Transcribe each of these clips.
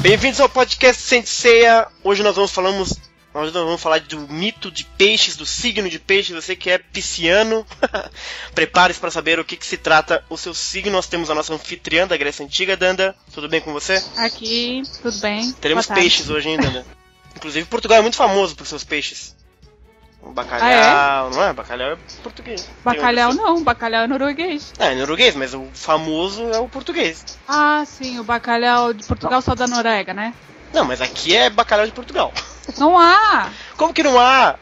Bem-vindos ao podcast Senseia. Hoje nós vamos falar do mito de peixes, do signo de peixes. Você que é pisciano, prepare-se para saber o que se trata o seu signo. Nós temos a nossa anfitriã da Grécia Antiga, Danda. Tudo bem com você? Aqui, tudo bem. Teremos peixes hoje, hein, Danda? Inclusive, Portugal é muito famoso por seus peixes. O bacalhau, não é? Bacalhau é português. Bacalhau não, bacalhau é norueguês. É norueguês, mas o famoso é o português. Ah, sim, o bacalhau de Portugal só da Noruega, né? Não, mas aqui é bacalhau de Portugal. Não há! Como que não há?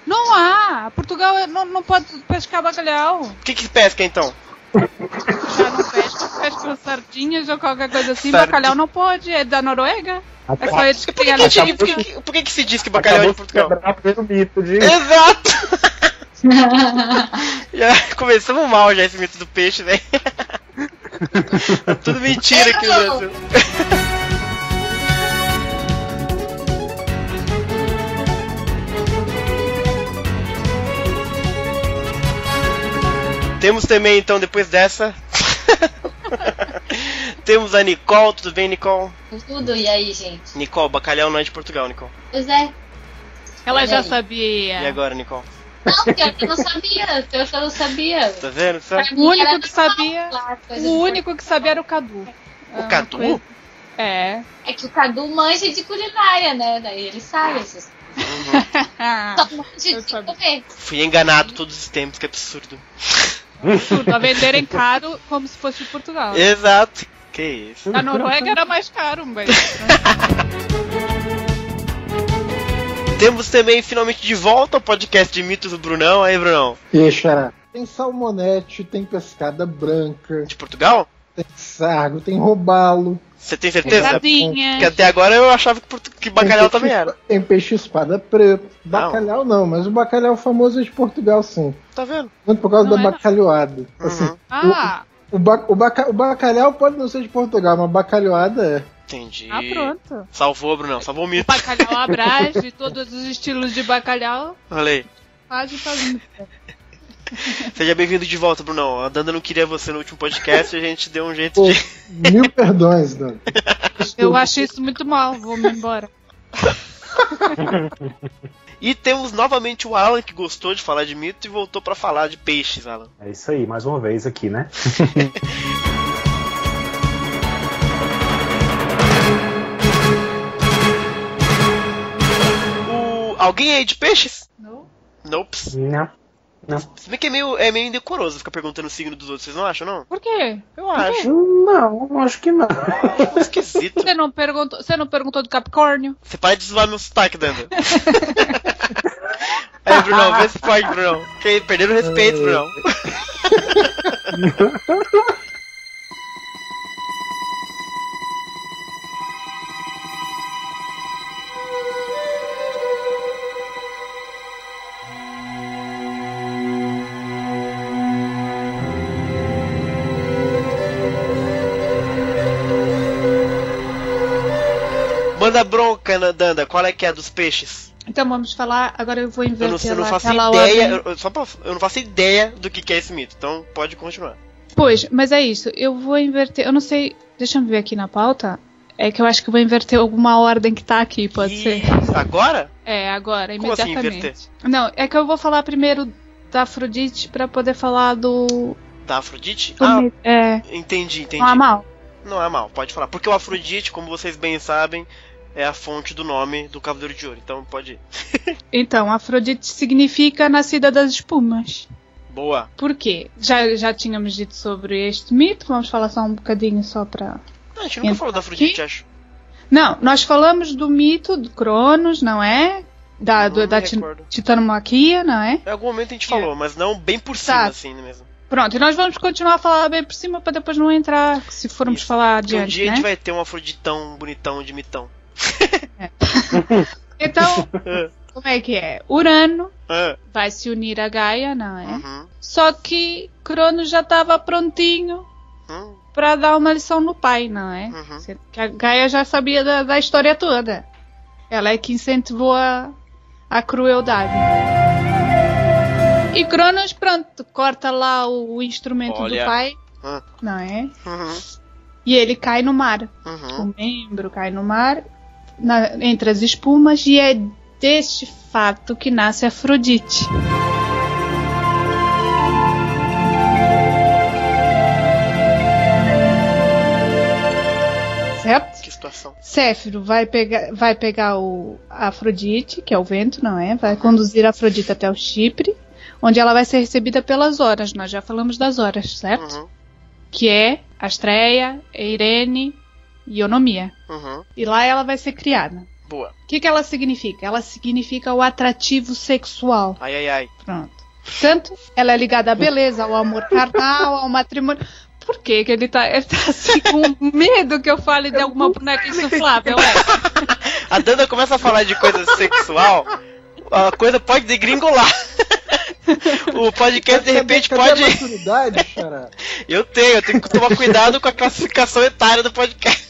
Não há! Portugal não pode pescar bacalhau. O que pesca então? Já não pesca sardinhas ou qualquer coisa assim. Bacalhau não pode, é da Noruega. É só eles que têm Por que se diz que bacalhau é de Portugal? Mito de... Exato! Já começamos mal já esse mito do peixe, velho. Tudo mentira aqui no Brasil. Temos também, então, depois dessa... Temos a Nicole. Tudo bem, Nicole? Tudo, e aí, gente? Nicole, bacalhau não é de Portugal, Nicole. Pois é. Ela já sabia. E agora, Nicole? Não, pior que eu não sabia. Pior que eu não sabia. Tá vendo? O único que sabia era o Cadu. O Cadu? É. É que o Cadu manja de culinária, né? Daí ele sabe essas Só manja de comer. Fui enganado todos os tempos, que absurdo. Tudo, a venderem caro como se fosse de Portugal. Exato. Que isso? Na Noruega era mais caro, mas... Temos também, finalmente, de volta o podcast de mitos do Brunão. Aí, Brunão. E aí, Xará? Tem salmonete, tem pescada branca. De Portugal? Tem sargo, tem robalo. Você tem certeza? Sardinha. Porque até agora eu achava que bacalhau também era. Tem peixe espada preto. Bacalhau não, mas o bacalhau famoso é de Portugal, sim. Tá vendo? Muito por causa da bacalhoada. Assim, o bacalhau pode não ser de Portugal, mas bacalhoada é. Entendi. Ah, pronto. Salvou, Brunão. Salvou o mito. O bacalhau abrange todos os estilos de bacalhau. Olha aí. Fazendo. Seja bem-vindo de volta, Brunão. A Danda não queria você no último podcast e a gente deu um jeito de... Mil perdões, Danda. Eu acho isso muito mal. Vou-me embora. E temos novamente o Alan, que gostou de falar de mito e voltou pra falar de peixes, Alan. É isso aí, mais uma vez aqui, né? Alguém aí de peixes? Não. Nope. Não. Se bem que é meio indecoroso ficar perguntando o signo dos outros, vocês não acham, não? Por quê? Eu acho. Não, acho que não. Esquisito. Você não perguntou do Capricórnio? Você para de zoar meu sotaque, Danda. Aí, Brunão, vê se pode, Brunão. Perderam o respeito, Brunão. Manda bronca, Danda, qual é que é dos peixes? Então vamos falar, agora eu vou inverter eu não faço aquela ideia, ordem. eu não faço ideia do que é esse mito, então pode continuar. Pois, mas é isso, eu vou inverter, eu não sei, deixa eu ver aqui na pauta, é que eu acho que eu vou inverter alguma ordem que tá aqui, pode ser. Agora? É, agora, Como imediatamente. assim inverter? Não, é que eu vou falar primeiro da Afrodite pra poder falar do... Da Afrodite? Entendi. Não é mal? Não é mal, pode falar. Porque o Afrodite, como vocês bem sabem, é a fonte do nome do Cavaleiro de Ouro, então pode ir. Então, Afrodite significa nascida das espumas. Boa. Por quê? Já tínhamos dito sobre este mito, vamos falar só um bocadinho só pra... Não, a gente nunca falou da Afrodite, acho. Não, nós falamos do mito do Cronos, não é? Da titanomaquia, não é? Em algum momento a gente falou, mas não bem por cima, assim mesmo. Pronto, e nós vamos continuar a falar bem por cima pra depois não entrar, se formos falar adiante, um dia a gente vai ter um Afroditão bonitão de mitão. É. Então, como é que é? Urano vai se unir a Gaia, não é? Uhum. Só que Cronos já estava prontinho pra dar uma lição no pai, não é? Uhum. Que a Gaia já sabia da história toda. Ela é que incentivou a crueldade. E Cronos, pronto, corta lá o instrumento do pai, não é? Uhum. E ele cai no mar. O membro cai no mar, entre as espumas, e é deste fato que nasce Afrodite. Certo? Que situação. Céfiro vai pegar a Afrodite, que é o vento, não é? Vai conduzir a Afrodite até o Chipre, onde ela vai ser recebida pelas horas. Nós já falamos das horas, certo? Que é Astreia, Eirene e Onomia. E lá ela vai ser criada. Boa. O que ela significa? Ela significa o atrativo sexual. Ai. Pronto. Portanto, ela é ligada à beleza, ao amor carnal, ao matrimônio. Por que ele tá assim com medo que eu fale de alguma boneca insuflável? A Danda começa a falar de coisa sexual, a coisa pode degringolar. O podcast de repente pode. A maturidade, Xará? Eu tenho que tomar cuidado com a classificação etária do podcast.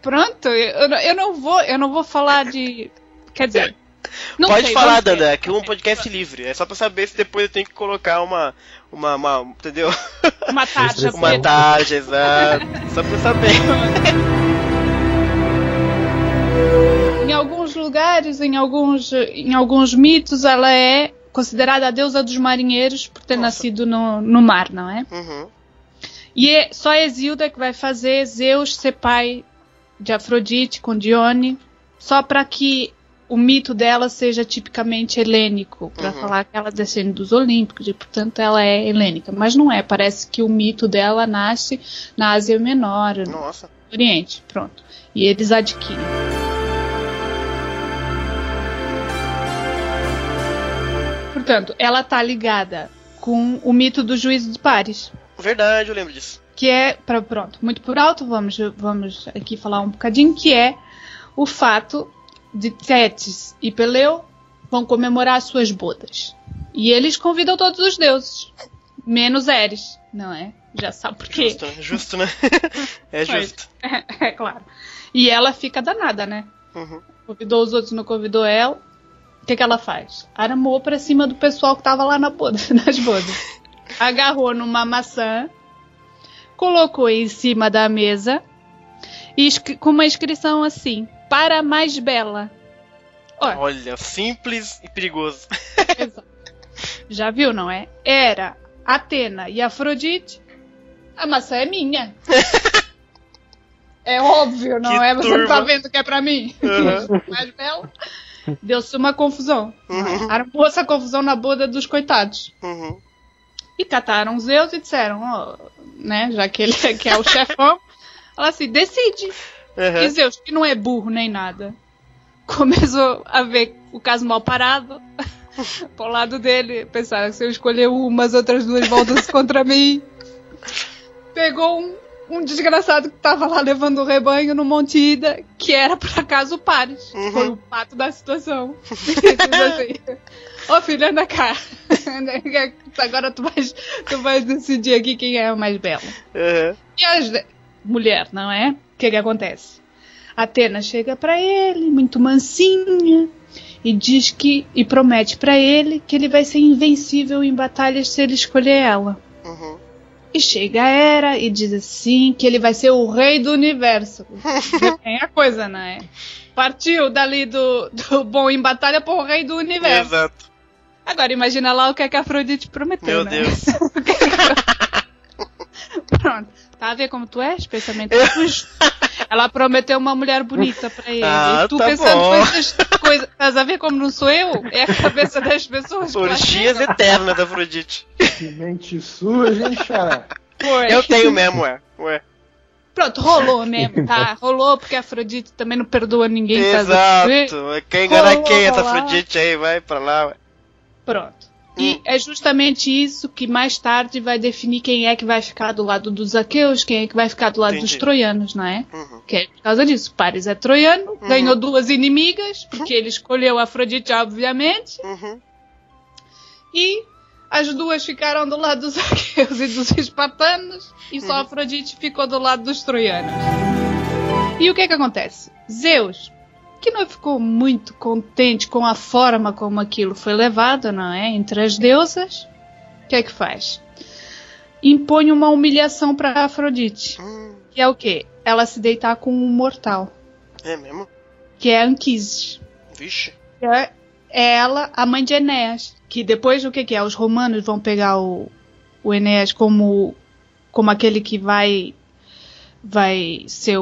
Pronto, eu não vou falar de. Quer dizer. Não pode sei, falar, Danda, é que é um podcast livre. É só pra saber se depois eu tenho que colocar uma entendeu? Uma taxa. Uma taxa, exato. Só pra saber. Em alguns lugares, em alguns mitos, ela é considerada a deusa dos marinheiros por ter nascido no mar, não é? E é só Hesíoda que vai fazer Zeus ser pai de Afrodite com Dione, só para que o mito dela seja tipicamente helênico, para falar que ela descende dos Olímpicos, e portanto ela é helênica. Mas não é, parece que o mito dela nasce na Ásia Menor, no Oriente, pronto. E eles adquirem. Portanto, ela está ligada com o mito do juízo de pares. Verdade, eu lembro disso. Que é, pronto, muito por alto, vamos aqui falar um bocadinho, que é o fato de Tétis e Peleu vão comemorar as suas bodas. E eles convidam todos os deuses, menos Eris, não é? Já sabe por quê. Justo, né? É justo. É claro. E ela fica danada, né? Convidou os outros, não convidou ela. O que ela faz? Armou pra cima do pessoal que tava lá nas bodas. Agarrou numa maçã, colocou em cima da mesa e com uma inscrição assim: para a mais bela. Olha, simples e perigoso. Exato. Já viu, não é? Era Atena e Afrodite. A maçã é minha. É óbvio, não é? Você não tá vendo que é pra mim? Mais bela. Deu-se uma confusão. Armou essa confusão na boda dos coitados. E cataram Zeus e disseram, né, já que ele que é o chefão, ela assim, decide. E Zeus, que não é burro nem nada, começou a ver o caso mal parado pro lado dele, pensaram que se eu escolher uma, as outras duas voltam-se contra mim. Pegou um desgraçado que tava lá levando o rebanho no Monte Ida, que era por acaso o Paris. Foi o pato da situação. Ô filho, anda cá. Agora tu vais decidir aqui quem é a mais bela. E a mulher, não é? O que acontece? Atena chega pra ele, muito mansinha, e promete pra ele que ele vai ser invencível em batalhas se ele escolher ela. E chega a Hera e diz assim que ele vai ser o rei do universo. Tem a coisa, né? Partiu dali do bom em batalha pro rei do universo. Exato. Agora imagina lá o que é que a Afrodite prometeu, Meu né? Deus. Pronto. Tá a ver como tu és? Pensamento sujo. Ela prometeu uma mulher bonita pra ele. E tu pensando coisas. Estás a ver como não sou eu? É a cabeça das pessoas. Orgias eternas da Afrodite. Que mente suja, hein, Xará? Eu tenho mesmo, ué. Pronto, rolou mesmo, tá? Rolou porque a Afrodite também não perdoa ninguém. Exato. Quem engana quem? Essa Afrodite aí, vai pra lá, ué. Pronto. E é justamente isso que mais tarde vai definir quem é que vai ficar do lado dos aqueus, quem é que vai ficar do lado dos troianos, não é? Que é por causa disso. Paris é troiano, ganhou duas inimigas, porque ele escolheu a Afrodite, obviamente. E as duas ficaram do lado dos aqueus e dos espartanos, e só a Afrodite ficou do lado dos troianos. E o que acontece? Zeus, que não ficou muito contente com a forma como aquilo foi levado, não é? Entre as deusas, o que é que faz? impõe uma humilhação pra Afrodite. Que é o quê? Ela se deitar com um mortal. É mesmo? Que é Anquises. Vixe. É ela, a mãe de Enéas. Que depois o que é? Os romanos vão pegar o Enéas como aquele que vai ser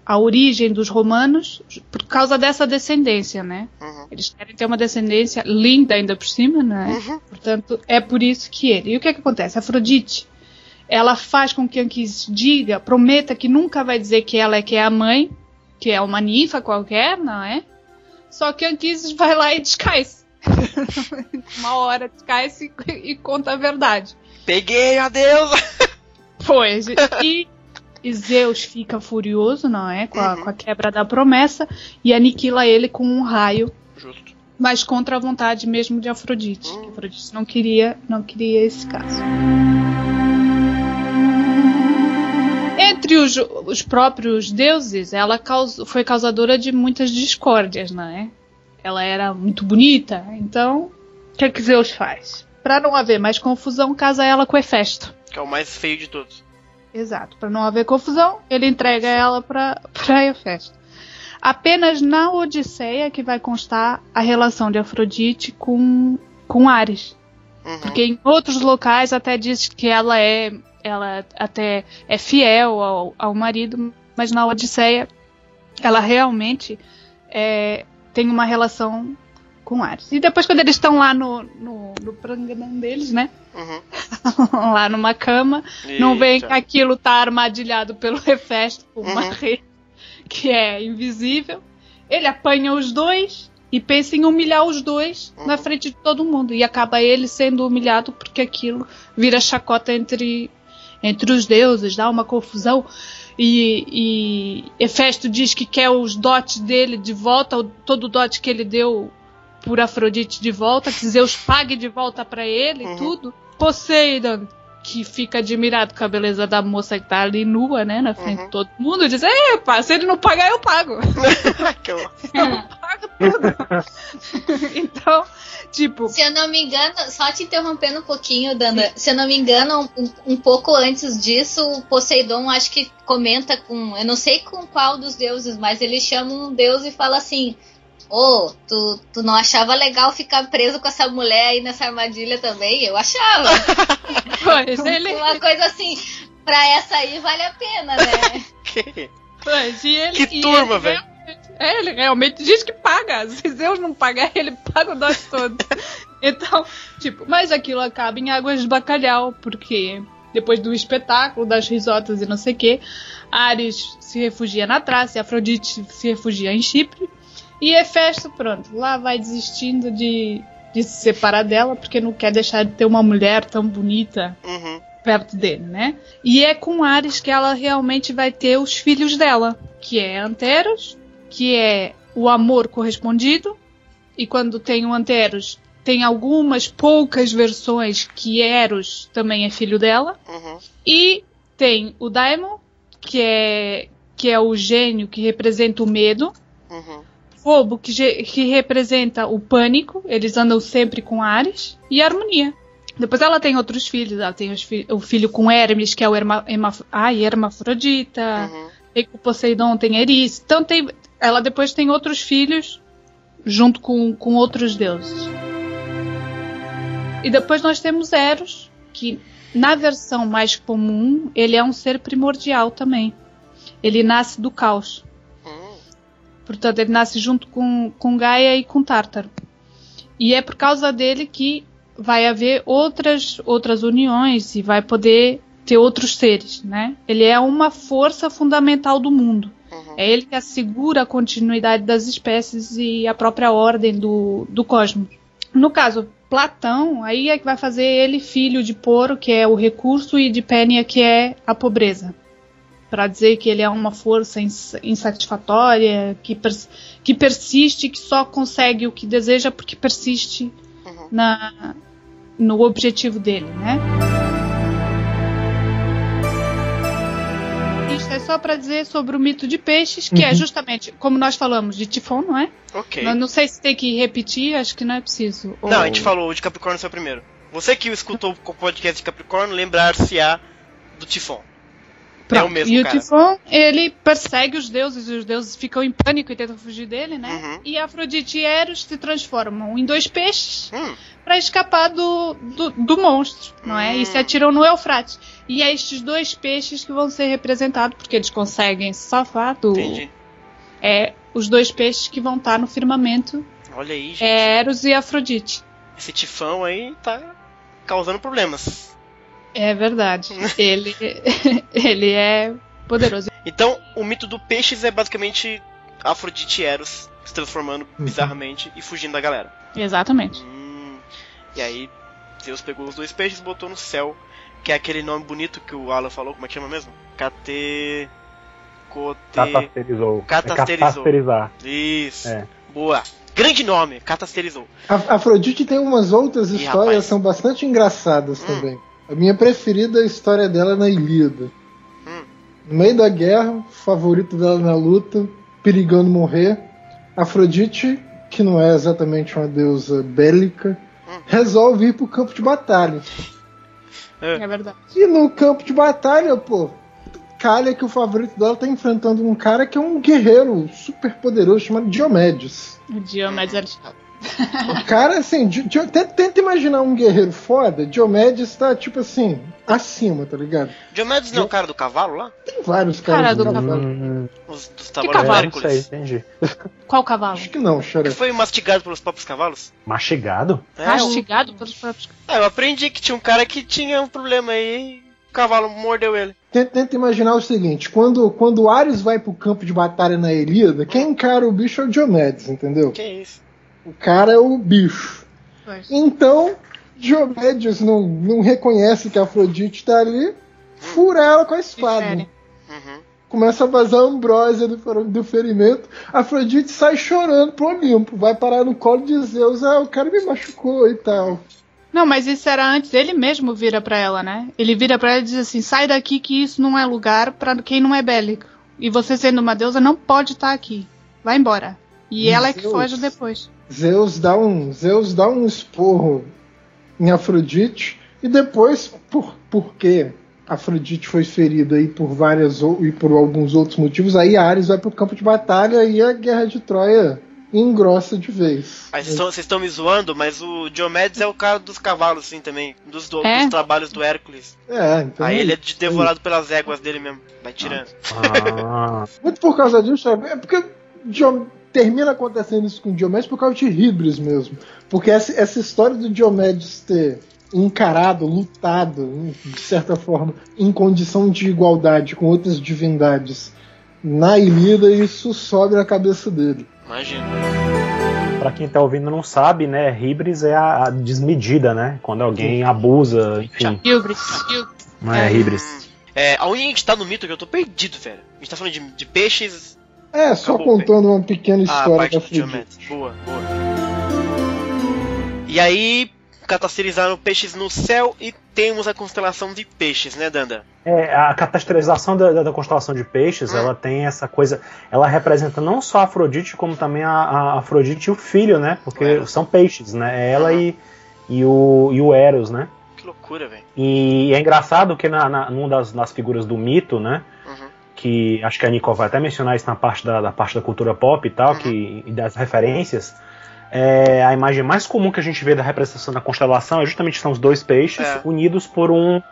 a origem dos romanos por causa dessa descendência, né? Eles querem ter uma descendência linda ainda por cima, né? Portanto, é por isso que ele... E o que acontece? Afrodite, ela faz com que Anquises prometa que nunca vai dizer que ela que é a mãe, que é uma ninfa qualquer, não é? Só que Anquises vai lá e descai-se. Uma hora descai-se e conta a verdade. Peguei a deusa! Pois, e Zeus fica furioso, não é? Com a quebra da promessa e aniquila ele com um raio. Justo. Mas contra a vontade mesmo de Afrodite. Afrodite não queria esse caso. Entre os próprios deuses, ela foi causadora de muitas discórdias, não é? Ela era muito bonita, então o que Zeus faz? Para não haver mais confusão, casa ela com Hefesto. Que é o mais feio de todos. Exato, para não haver confusão, ele entrega ela para Hefesto. Apenas na Odisseia que vai constar a relação de Afrodite com Ares. Porque em outros locais até diz que ela até é fiel ao marido, mas na Odisseia ela realmente tem uma relação com Ares. E depois quando eles estão lá no pranganão deles, né? Lá numa cama, não vem que aquilo tá armadilhado pelo Hefesto, por uma rede que é invisível. Ele apanha os dois e pensa em humilhar os dois na frente de todo mundo. E acaba ele sendo humilhado porque aquilo vira chacota entre os deuses, dá uma confusão. E Hefesto diz que quer os dotes dele de volta, todo o dote que ele deu por Afrodite de volta, que Zeus pague de volta pra ele e tudo. Poseidon, que fica admirado com a beleza da moça que tá ali nua, né, na frente de todo mundo, diz: epa, se ele não pagar, eu pago. Eu pago tudo. Então, tipo... Se eu não me engano, só te interrompendo um pouquinho, Danda, se eu não me engano, um pouco antes disso, o Poseidon acho que comenta com, eu não sei com qual dos deuses, mas ele chama um deus e fala assim: tu não achava legal ficar preso com essa mulher aí nessa armadilha também? Eu achava. Pois, uma coisa assim, pra essa aí vale a pena, né? Pois, que turma, velho. Ele realmente diz que paga. Se Zeus não pagar, ele paga o dote todo. Então, tipo, mas aquilo acaba em águas de bacalhau, porque depois do espetáculo, das risotas e não sei o que, Ares se refugia na Trácia, Afrodite se refugia em Chipre, e Hefesto, pronto, lá vai desistindo de se separar dela, porque não quer deixar de ter uma mulher tão bonita perto dele, né? E é com Ares que ela realmente vai ter os filhos dela, que é Anteros, que é o amor correspondido, e quando tem o Anteros, tem algumas poucas versões que Eros também é filho dela, e tem o Daimon, que é o gênio que representa o medo, Fobo, que representa o pânico, eles andam sempre com Ares, e a harmonia. Depois ela tem outros filhos, ela tem o filho com Hermes, que é o hermafrodita, tem o Poseidon, tem Eris, então ela depois tem outros filhos junto com outros deuses. E depois nós temos Eros, que na versão mais comum, ele é um ser primordial também. Ele nasce do caos. Portanto, ele nasce junto com Gaia e com Tártaro. E é por causa dele que vai haver outras uniões e vai poder ter outros seres, né? Ele é uma força fundamental do mundo. É ele que assegura a continuidade das espécies e a própria ordem do cosmos. No caso, Platão, aí é que vai fazer ele filho de Poro, que é o recurso, e de Pénia, que é a pobreza. Para dizer que ele é uma força insatisfatória, que persiste, que só consegue o que deseja porque persiste no objetivo dele, né? Isso é só para dizer sobre o mito de peixes, que é justamente, como nós falamos, de Tifon, não é? Ok. Eu não sei se tem que repetir, acho que não é preciso. Não, a gente falou, o de Capricórnio foi o primeiro. Você que escutou o podcast de Capricórnio, lembrar-se-á do Tifon. Pronto. É o mesmo e cara. o Tifon, ele persegue os deuses, e os deuses ficam em pânico e tentam fugir dele, né? Uhum. E Afrodite e Eros se transformam em 2 peixes pra escapar do monstro, não é? E se atiram no Eufrates. E é estes 2 peixes que vão ser representados, porque eles conseguem se safar do... Entendi. Os 2 peixes que vão estar no firmamento. Olha aí, gente. Eros e Afrodite. Esse Tifão aí tá causando problemas. É verdade. ele é poderoso. Então, o mito do peixes é basicamente Afrodite e Eros se transformando bizarramente e fugindo da galera. Exatamente. E aí, Zeus pegou os 2 peixes e botou no céu, que é aquele nome bonito que o Alan falou, como é que chama mesmo? Catasterizou. Catasterizar. Isso. É. Boa. Grande nome, catasterizou. Afrodite tem umas outras histórias rapaz. que são bastante engraçadas também. A minha preferida é a história dela na Ilíada. No meio da guerra, favorito dela na luta, perigando morrer, Afrodite, que não é exatamente uma deusa bélica, resolve ir pro campo de batalha. É verdade. E no campo de batalha, pô, calha que o favorito dela tá enfrentando um cara que é um guerreiro super poderoso chamado Diomedes. O Diomedes era chato. O cara, assim, tenta imaginar um guerreiro foda, Diomedes tá, tipo assim, acima, tá ligado? Diomedes não é o cara do cavalo lá? Tem vários Cara caras do cavalo. Dos cavalo? cavalos Não sei, Hércules. entendi. Qual cavalo? Acho que não, Que Xarefe. foi mastigado pelos próprios cavalos? Mastigado? Mastigado pelos próprios. Eu aprendi que tinha um cara que tinha um problema aí e o cavalo mordeu ele. Tenta imaginar o seguinte, quando Ares vai pro campo de batalha na Ilíada, quem encara o bicho é o Diomedes, entendeu? Que isso? O cara é o bicho. Pois. Então, Diomedes não reconhece que a Afrodite tá ali, fura ela com a espada. Difere. Começa a vazar a ambrósia do ferimento. A Afrodite sai chorando pro Olimpo, vai parar no colo de Zeus, o cara me machucou e tal. Não, mas isso era antes, ele mesmo vira pra ela, né? Ele vira pra ela e diz assim, sai daqui que isso não é lugar pra quem não é bélico. E você sendo uma deusa não pode estar aqui. Vai embora. E ela é que foge depois. Zeus dá um esporro em Afrodite e depois, porque Afrodite foi ferida aí por alguns outros motivos, aí Ares vai pro campo de batalha e a guerra de Troia engrossa de vez. Aí vocês estão me zoando, mas o Diomedes é o cara dos cavalos, assim, também. Dos trabalhos do Hércules. Então, Aí ele é devorado pelas éguas dele mesmo. Vai tirando. Muito por causa disso, é porque termina acontecendo isso com o Diomedes por causa de Hibris mesmo. Porque essa história do Diomedes ter encarado, lutado, de certa forma, em condição de igualdade com outras divindades na Ilíada, isso sobe na cabeça dele. Imagina. Pra quem tá ouvindo não sabe, né, Hibris é a desmedida, né? Quando alguém abusa, enfim. Hibris. Não é Hibris. Aonde a gente tá no mito que eu tô perdido, velho. A gente tá falando de peixes. Só Acabou, contando uma pequena história parte da do Diomedes. Boa. E aí, catasterizaram peixes no céu e temos a constelação de peixes, né, Danda? A catasterização da constelação de peixes, ela tem essa coisa, ela representa não só a Afrodite, como também a Afrodite e o filho, né? Porque são peixes, né? Ela e o Eros, né? Que loucura, velho. E é engraçado que numa das figuras do mito, né? Que acho que a Nicole vai até mencionar isso na parte da cultura pop e tal, e das referências. A imagem mais comum que a gente vê da representação da constelação é justamente são os 2 peixes unidos por um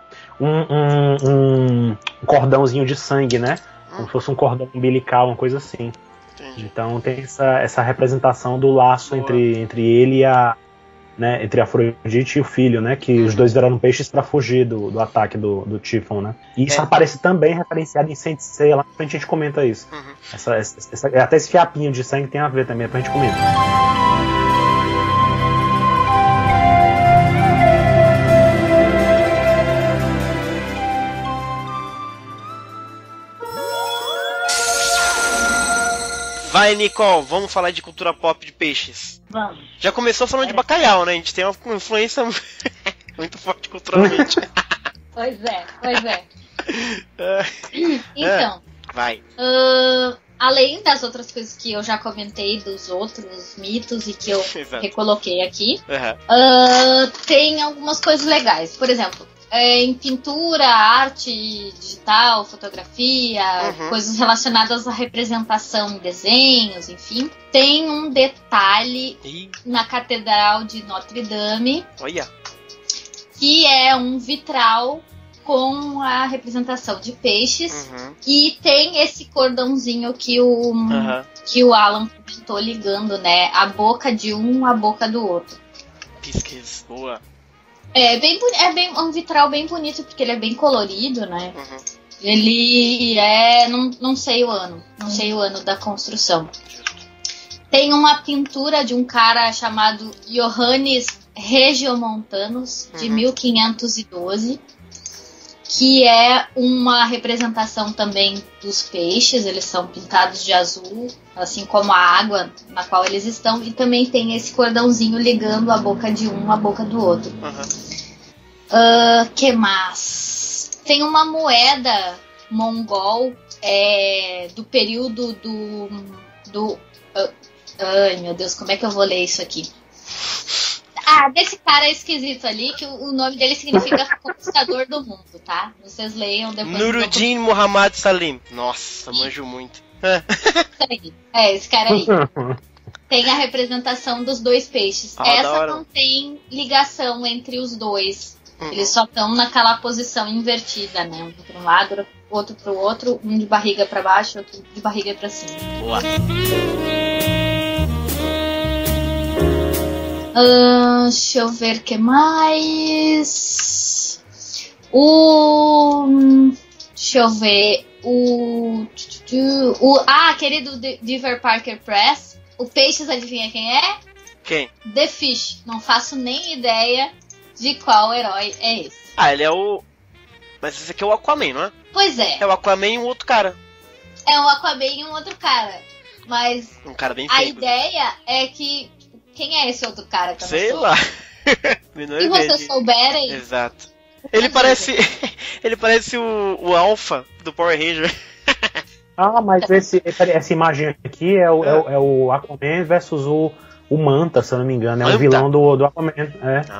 cordãozinho de sangue, né? Como se fosse um cordão umbilical, uma coisa assim. Entendi. Então tem essa representação do laço entre ele e entre a Afrodite e o filho, né? Que os dois viraram peixes para fugir do ataque do Tifon, né? E isso aparece também referenciado em Saint Seiya, lá na frente a gente comenta isso. Até esse fiapinho de sangue tem a ver também, depois a gente comenta. Vai, Nicole, vamos falar de cultura pop de peixes. Vamos. Já começou falando de bacalhau, né? A gente tem uma influência muito forte culturalmente. Pois é. Então, vai. além das outras coisas que eu já comentei dos outros mitos e que eu recoloquei aqui, tem algumas coisas legais. Por exemplo, em pintura, arte digital, fotografia, coisas relacionadas à representação em desenhos, enfim. Tem um detalhe na Catedral de Notre Dame, que é um vitral com a representação de peixes, e tem esse cordãozinho que o Alan comentou ligando, né, a boca de um à boca do outro. Pisques, boa. É um vitral bem bonito, porque ele é bem colorido, né? Ele é, não sei o ano da construção. Tem uma pintura de um cara chamado Johannes Regiomontanus, de 1512, que é uma representação também dos peixes. Eles são pintados de azul, assim como a água na qual eles estão, e também tem esse cordãozinho ligando a boca de um à boca do outro. Que mais? Tem uma moeda mongol do período do ai meu Deus, como é que eu vou ler isso aqui? Desse cara esquisito ali, que o nome dele significa conquistador do mundo, tá? Vocês leiam depois. Nuruddin Muhammad Salim. Nossa, manjo muito. Esse cara aí. Tem a representação dos dois peixes. Essa não tem ligação entre os dois. Eles só estão naquela posição invertida, né? Um para um lado, outro para o outro, um de barriga para baixo, outro de barriga para cima. Boa. Deixa eu ver o que mais. Deixa eu ver. Aquele do Diver Parker Press. O Peixes, adivinha quem é? Quem? The Fish. Não faço nem ideia de qual herói é esse. Ele é o... Mas esse aqui é o Aquaman, não é? Pois é. É o Aquaman e um outro cara. É o Aquaman e um outro cara. Mas um cara bem feio. A ideia é que... Quem é esse outro cara que eu sei lá. Se vocês souberem... Exato. Ele parece o Alpha do Power Ranger. Mas essa imagem aqui é o Aquaman versus o Manta, se eu não me engano. É um vilão do Aquaman.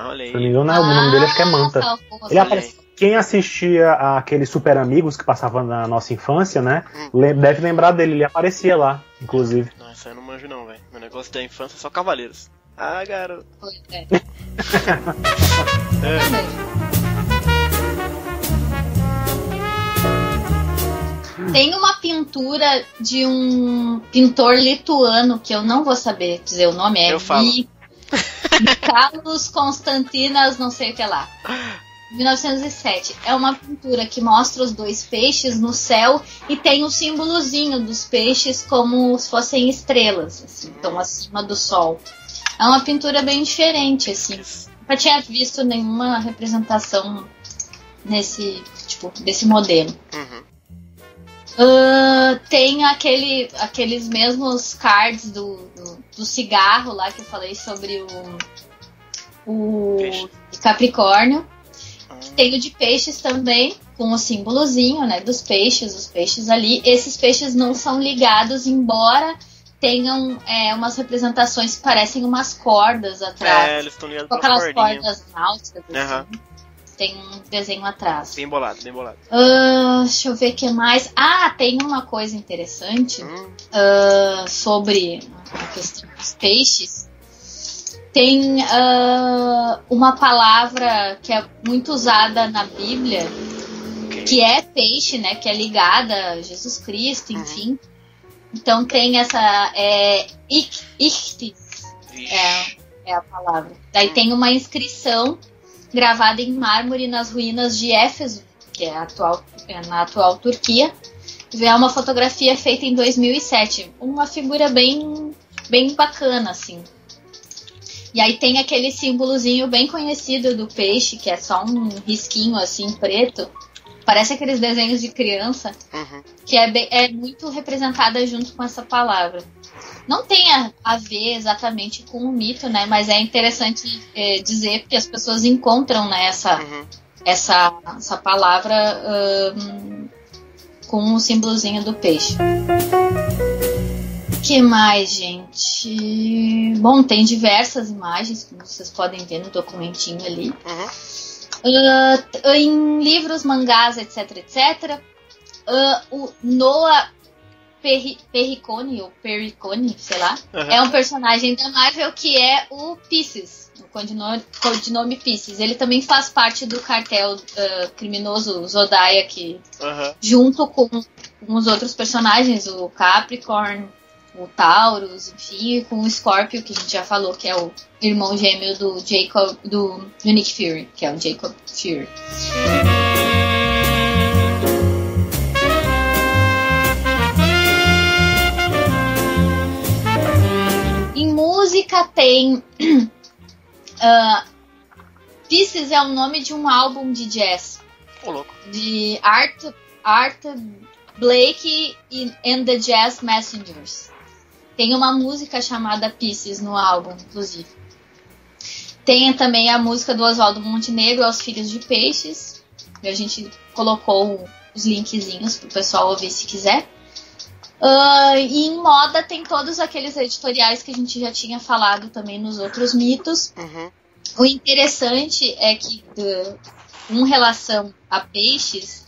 Olha aí. Se eu não me engano, o nome dele acho que é Manta. Ele aparece. Quem assistia aqueles Super Amigos que passavam na nossa infância, né? Deve lembrar dele, ele aparecia lá, inclusive. Nossa, eu não manjo não, velho. Meu negócio da infância é só Cavaleiros. Garoto. Pois é. Tem uma pintura de um pintor lituano, que eu não vou saber dizer o nome, Carlos Constantinas, não sei o que lá. 1907. É uma pintura que mostra os dois peixes no céu e tem o símbolozinho dos peixes como se fossem estrelas, assim, estão acima do sol. É uma pintura bem diferente, assim. Nunca tinha visto nenhuma representação desse modelo. Tem aqueles mesmos cards do cigarro lá que eu falei sobre o Capricórnio. Tem o de peixes também, com o símbolozinho, né, dos peixes, os peixes ali. Esses peixes não são ligados, embora tenham umas representações que parecem umas cordas atrás. Eles estão ligados com aquelas cordas náuticas, assim. Tem um desenho atrás. Bem bolado, bem bolado. Deixa eu ver o que mais. Tem uma coisa interessante sobre a questão dos peixes. Tem uma palavra que é muito usada na Bíblia, que é peixe, né? Que é ligada a Jesus Cristo, enfim. Então tem essa... Ichthys é a palavra. Daí tem uma inscrição gravada em mármore nas ruínas de Éfeso, que é na atual Turquia. É uma fotografia feita em 2007. Uma figura bem, bem bacana, assim. E aí tem aquele símbolozinho bem conhecido do peixe, que é só um risquinho assim preto. Parece aqueles desenhos de criança, que é muito representada junto com essa palavra. Não tem a ver exatamente com o mito, né? Mas é interessante dizer que as pessoas encontram, né, essa palavra com o símbolozinho do peixe. Que mais, gente? Bom, tem diversas imagens, como vocês podem ver no documentinho ali. Em livros, mangás, etc. O Noah Perricone, ou Perricone, sei lá, é um personagem da Marvel que é o Pisces, o codinome Pisces. Ele também faz parte do cartel criminoso Zodiac, junto com os outros personagens, o Capricorn, o Taurus, enfim, com o Scorpio, que a gente já falou, que é o irmão gêmeo do Nick Fury, que é o Jacob Fury. Em música tem Pieces é o nome de um álbum de jazz de Art Blakey and the Jazz Messengers. Tem uma música chamada Pieces no álbum, inclusive. Tem também a música do Oswaldo Montenegro, Aos Filhos de Peixes. E a gente colocou os linkzinhos pro pessoal ouvir se quiser. E em moda tem todos aqueles editoriais que a gente já tinha falado também nos outros mitos. O interessante é que, com relação a peixes,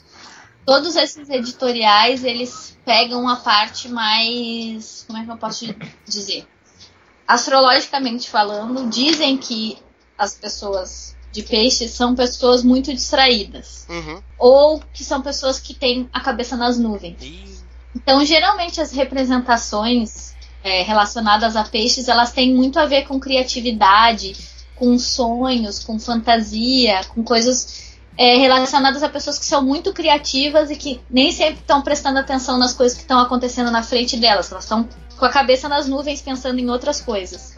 todos esses editoriais, eles pegam a parte mais... Como é que eu posso dizer? Astrologicamente falando, dizem que as pessoas de peixes são pessoas muito distraídas. Ou que são pessoas que têm a cabeça nas nuvens. Então, geralmente, as representações relacionadas a peixes, elas têm muito a ver com criatividade, com sonhos, com fantasia, com coisas... relacionadas a pessoas que são muito criativas e que nem sempre estão prestando atenção nas coisas que estão acontecendo na frente delas. Elas estão com a cabeça nas nuvens pensando em outras coisas.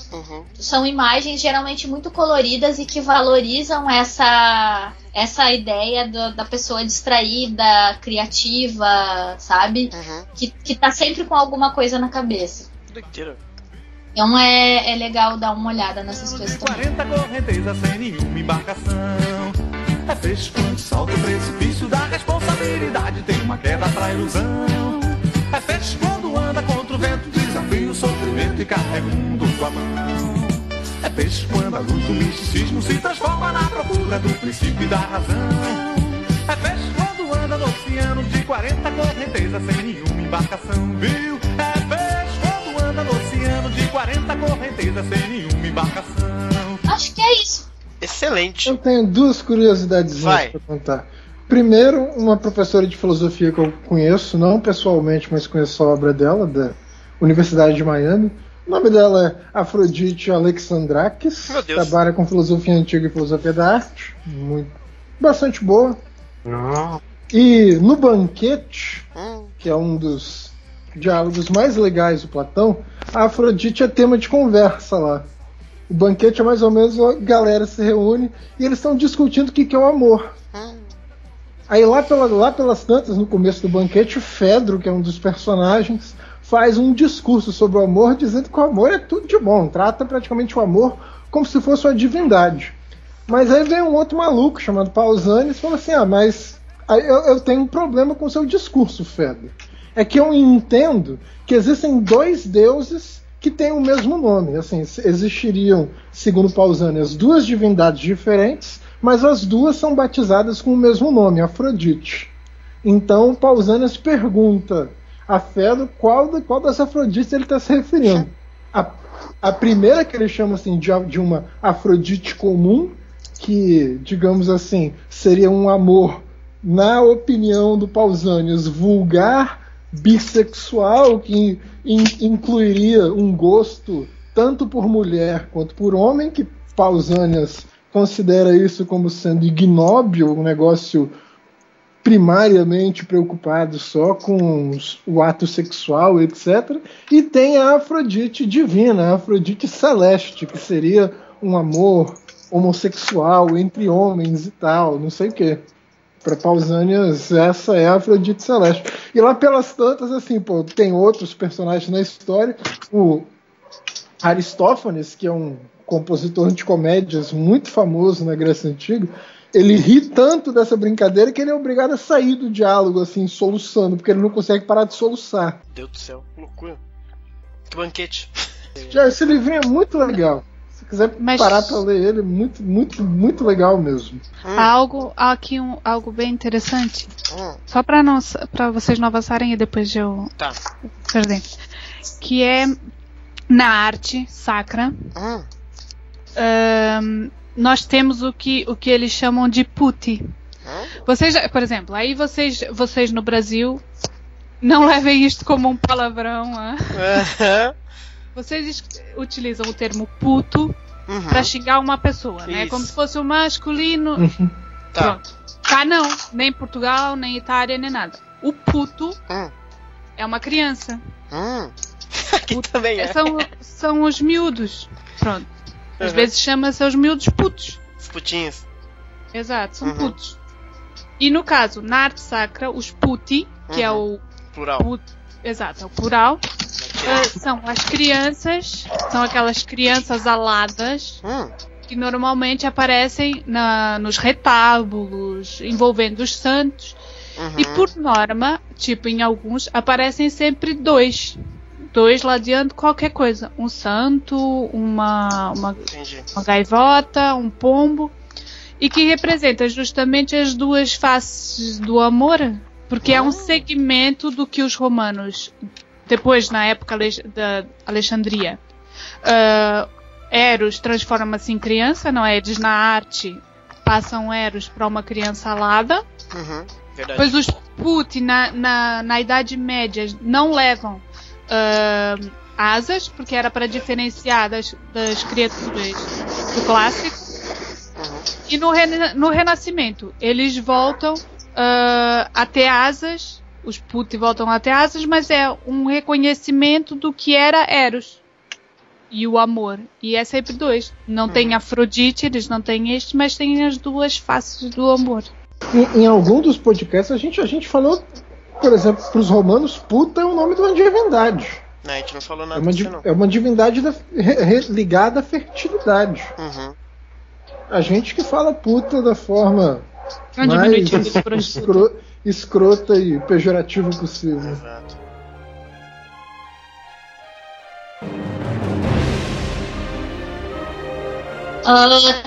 São imagens geralmente muito coloridas e que valorizam essa ideia da pessoa distraída, criativa, sabe? Que tá sempre com alguma coisa na cabeça. Então é legal dar uma olhada nessas coisas também. 40 correntezas sem nenhuma embarcação. É peixe quando salta o precipício da responsabilidade, tem uma queda pra ilusão. É peixe quando anda contra o vento, desafia o sofrimento e carrega o mundo com a mão. É peixe quando a luz do misticismo se transforma na procura do princípio e da razão. É peixe quando anda no oceano de 40 correntezas sem nenhuma embarcação, viu? É peixe quando anda no oceano de 40 correntezas sem nenhuma embarcação. Acho que é isso. Excelente. Eu tenho duas curiosidades para contar. Primeiro, uma professora de filosofia que eu conheço, não pessoalmente, mas conheço a obra dela, da Universidade de Miami. O nome dela é Afrodite Alexandrakis. Trabalha com filosofia antiga e filosofia da arte. Bastante boa. E no Banquete, que é um dos diálogos mais legais do Platão, a Afrodite é tema de conversa lá. O Banquete é mais ou menos a galera se reúne e eles estão discutindo o que é o amor. Aí lá pelas tantas, no começo do Banquete, o Fedro, que é um dos personagens, faz um discurso sobre o amor, dizendo que o amor é tudo de bom, trata praticamente o amor como se fosse uma divindade. Mas aí vem um outro maluco chamado Pausanias e fala assim, mas eu tenho um problema com o seu discurso, Fedro. É que eu entendo que existem dois deuses que têm o mesmo nome. Assim, existiriam, segundo Pausanias, duas divindades diferentes, mas as duas são batizadas com o mesmo nome, Afrodite. Então Pausanias pergunta a Fedro qual das Afrodites ele está se referindo. A primeira que ele chama assim, de uma Afrodite comum, que, digamos assim, seria um amor, na opinião do Pausanias, vulgar, bissexual, que incluiria um gosto tanto por mulher quanto por homem, que Pausanias considera isso como sendo ignóbil, um negócio primariamente preocupado só com o ato sexual, etc. E tem a Afrodite divina, a Afrodite celeste, que seria um amor homossexual entre homens e tal, não sei o quê. Para Pausanias, essa é a Afrodite celeste. E lá pelas tantas, assim, tem outros personagens na história. O Aristófanes, que é um compositor de comédias muito famoso na Grécia Antiga, ele ri tanto dessa brincadeira que ele é obrigado a sair do diálogo, assim, soluçando, porque ele não consegue parar de soluçar. Deus do céu, que loucura. Que banquete. Já, esse livrinho é muito legal. Se quiser parar pra ler ele, muito, muito, muito legal mesmo. Algo bem interessante. Só pra vocês não avançarem e depois eu perder. Que é na arte sacra. Nós temos o que eles chamam de puti. Vocês, por exemplo, aí vocês no Brasil não levem isto como um palavrão. Vocês utilizam o termo puto pra xingar uma pessoa, né? Como se fosse o masculino. Pronto. Não, nem Portugal, nem Itália, nem nada. O puto é uma criança. Aqui também é. São os miúdos. Pronto. Às vezes chama-se os miúdos putos. Os putinhos. Exato, são putos. E no caso, na arte sacra, os puti, que é o plural. Exato, é o plural. São as crianças, são aquelas crianças aladas que normalmente aparecem nos retábulos envolvendo os santos. E por norma, tipo em alguns, aparecem sempre dois ladeando qualquer coisa. Um santo, uma gaivota, um pombo. E que representa justamente as duas faces do amor. Porque é um segmento do que os romanos, depois na época da Alexandria, Eros transforma-se em criança, não é? Eles na arte passam Eros para uma criança alada. Verdade. Pois os puti na Idade Média não levam asas, porque era para diferenciar das criaturas do clássico. E no Renascimento eles voltam a ter asas, os puti voltam a ter asas, mas é um reconhecimento do que era Eros e o amor. E é sempre dois. Não tem Afrodite, eles não têm este, mas tem as duas faces do amor. Em algum dos podcasts a gente falou, por exemplo, para os romanos, puta é o nome de uma divindade. Não, a gente não falou nada disso, não. É uma divindade ligada à fertilidade. A gente que fala puta da forma mais escrota e pejorativa possível. Exato.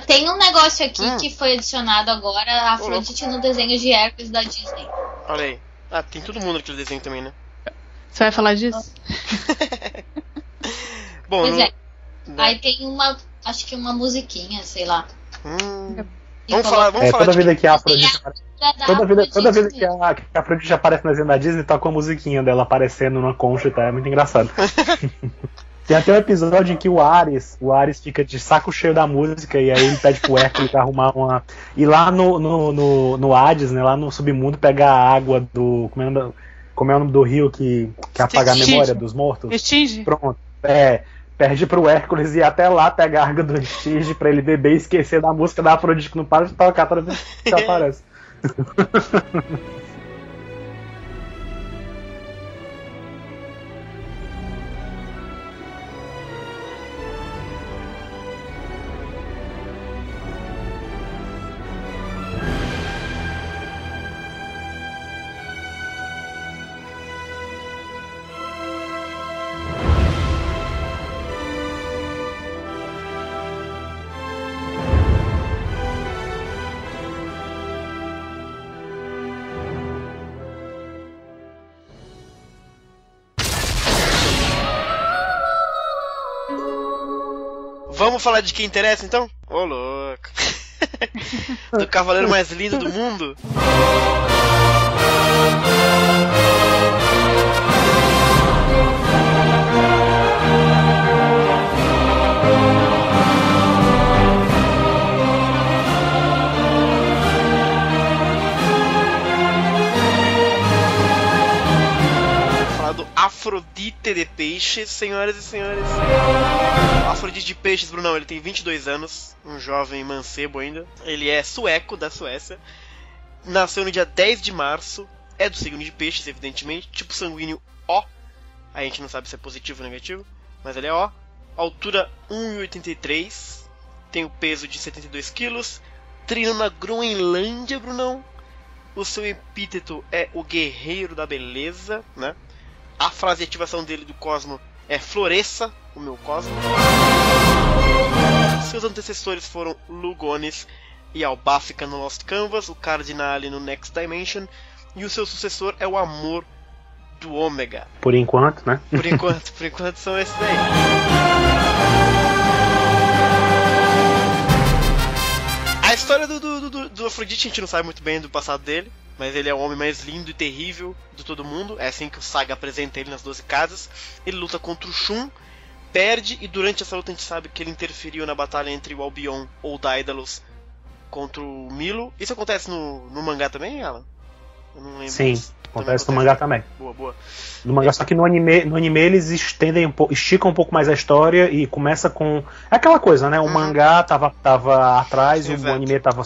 Tem um negócio aqui que foi adicionado agora, a Afrodite no desenho de Hércules da Disney. Olha aí. Tem todo mundo naquele desenho também, né? Você vai falar disso? Bom, pois é. Aí tem acho que uma musiquinha, sei lá. Vamos falar toda vida que a Afrodite toda vida que a Afrodite aparece na desenho da Disney, toca uma musiquinha dela aparecendo numa concha, tá? É muito engraçado. Tem até um episódio em que o Ares fica de saco cheio da música e aí ele pede pro Hércules arrumar uma... E lá no Hades, né, lá no submundo, pegar a água do... Como é o nome do rio que apaga a memória dos mortos? Estige. Pronto. Perde pro Hércules e até lá pega a água do Estige pra ele beber e esquecer da música da Afrodite que não para de tocar toda vez que aparece. Vamos falar de quem interessa, então? Ô, louco. Do cavaleiro mais lindo do mundo. Afrodite de Peixes, senhoras e senhores. Afrodite de Peixes, Brunão, ele tem 22 anos, um jovem mancebo ainda. Ele é sueco, da Suécia. Nasceu no dia 10 de março. É do signo de Peixes, evidentemente. Tipo sanguíneo O. A gente não sabe se é positivo ou negativo, mas ele é O. Altura 1,83. Tem o peso de 72 quilos. Treinou na Groenlândia, Brunão. O seu epíteto é o Guerreiro da Beleza, né? A frase de ativação dele do Cosmo é floresça o meu cosmo. Seus antecessores foram Lugones e Albafica no Lost Canvas, o Cardinale no Next Dimension, e o seu sucessor é o Amor do Ômega. Por enquanto, né? Por enquanto são esses aí. A história do Afrodite a gente não sabe muito bem do passado dele, mas ele é o homem mais lindo e terrível de todo mundo. É assim que o Saga apresenta ele nas 12 casas. Ele luta contra o Shun, perde, e durante essa luta a gente sabe que ele interferiu na batalha entre o Albion ou Daedalus contra o Milo. Isso acontece no mangá também, Alan? Eu não lembro. Sim, acontece no mangá também. Boa. No mangá, só que no anime eles esticam um pouco mais a história e começa com... É aquela coisa, né? O mangá tava atrás, sim, o anime tava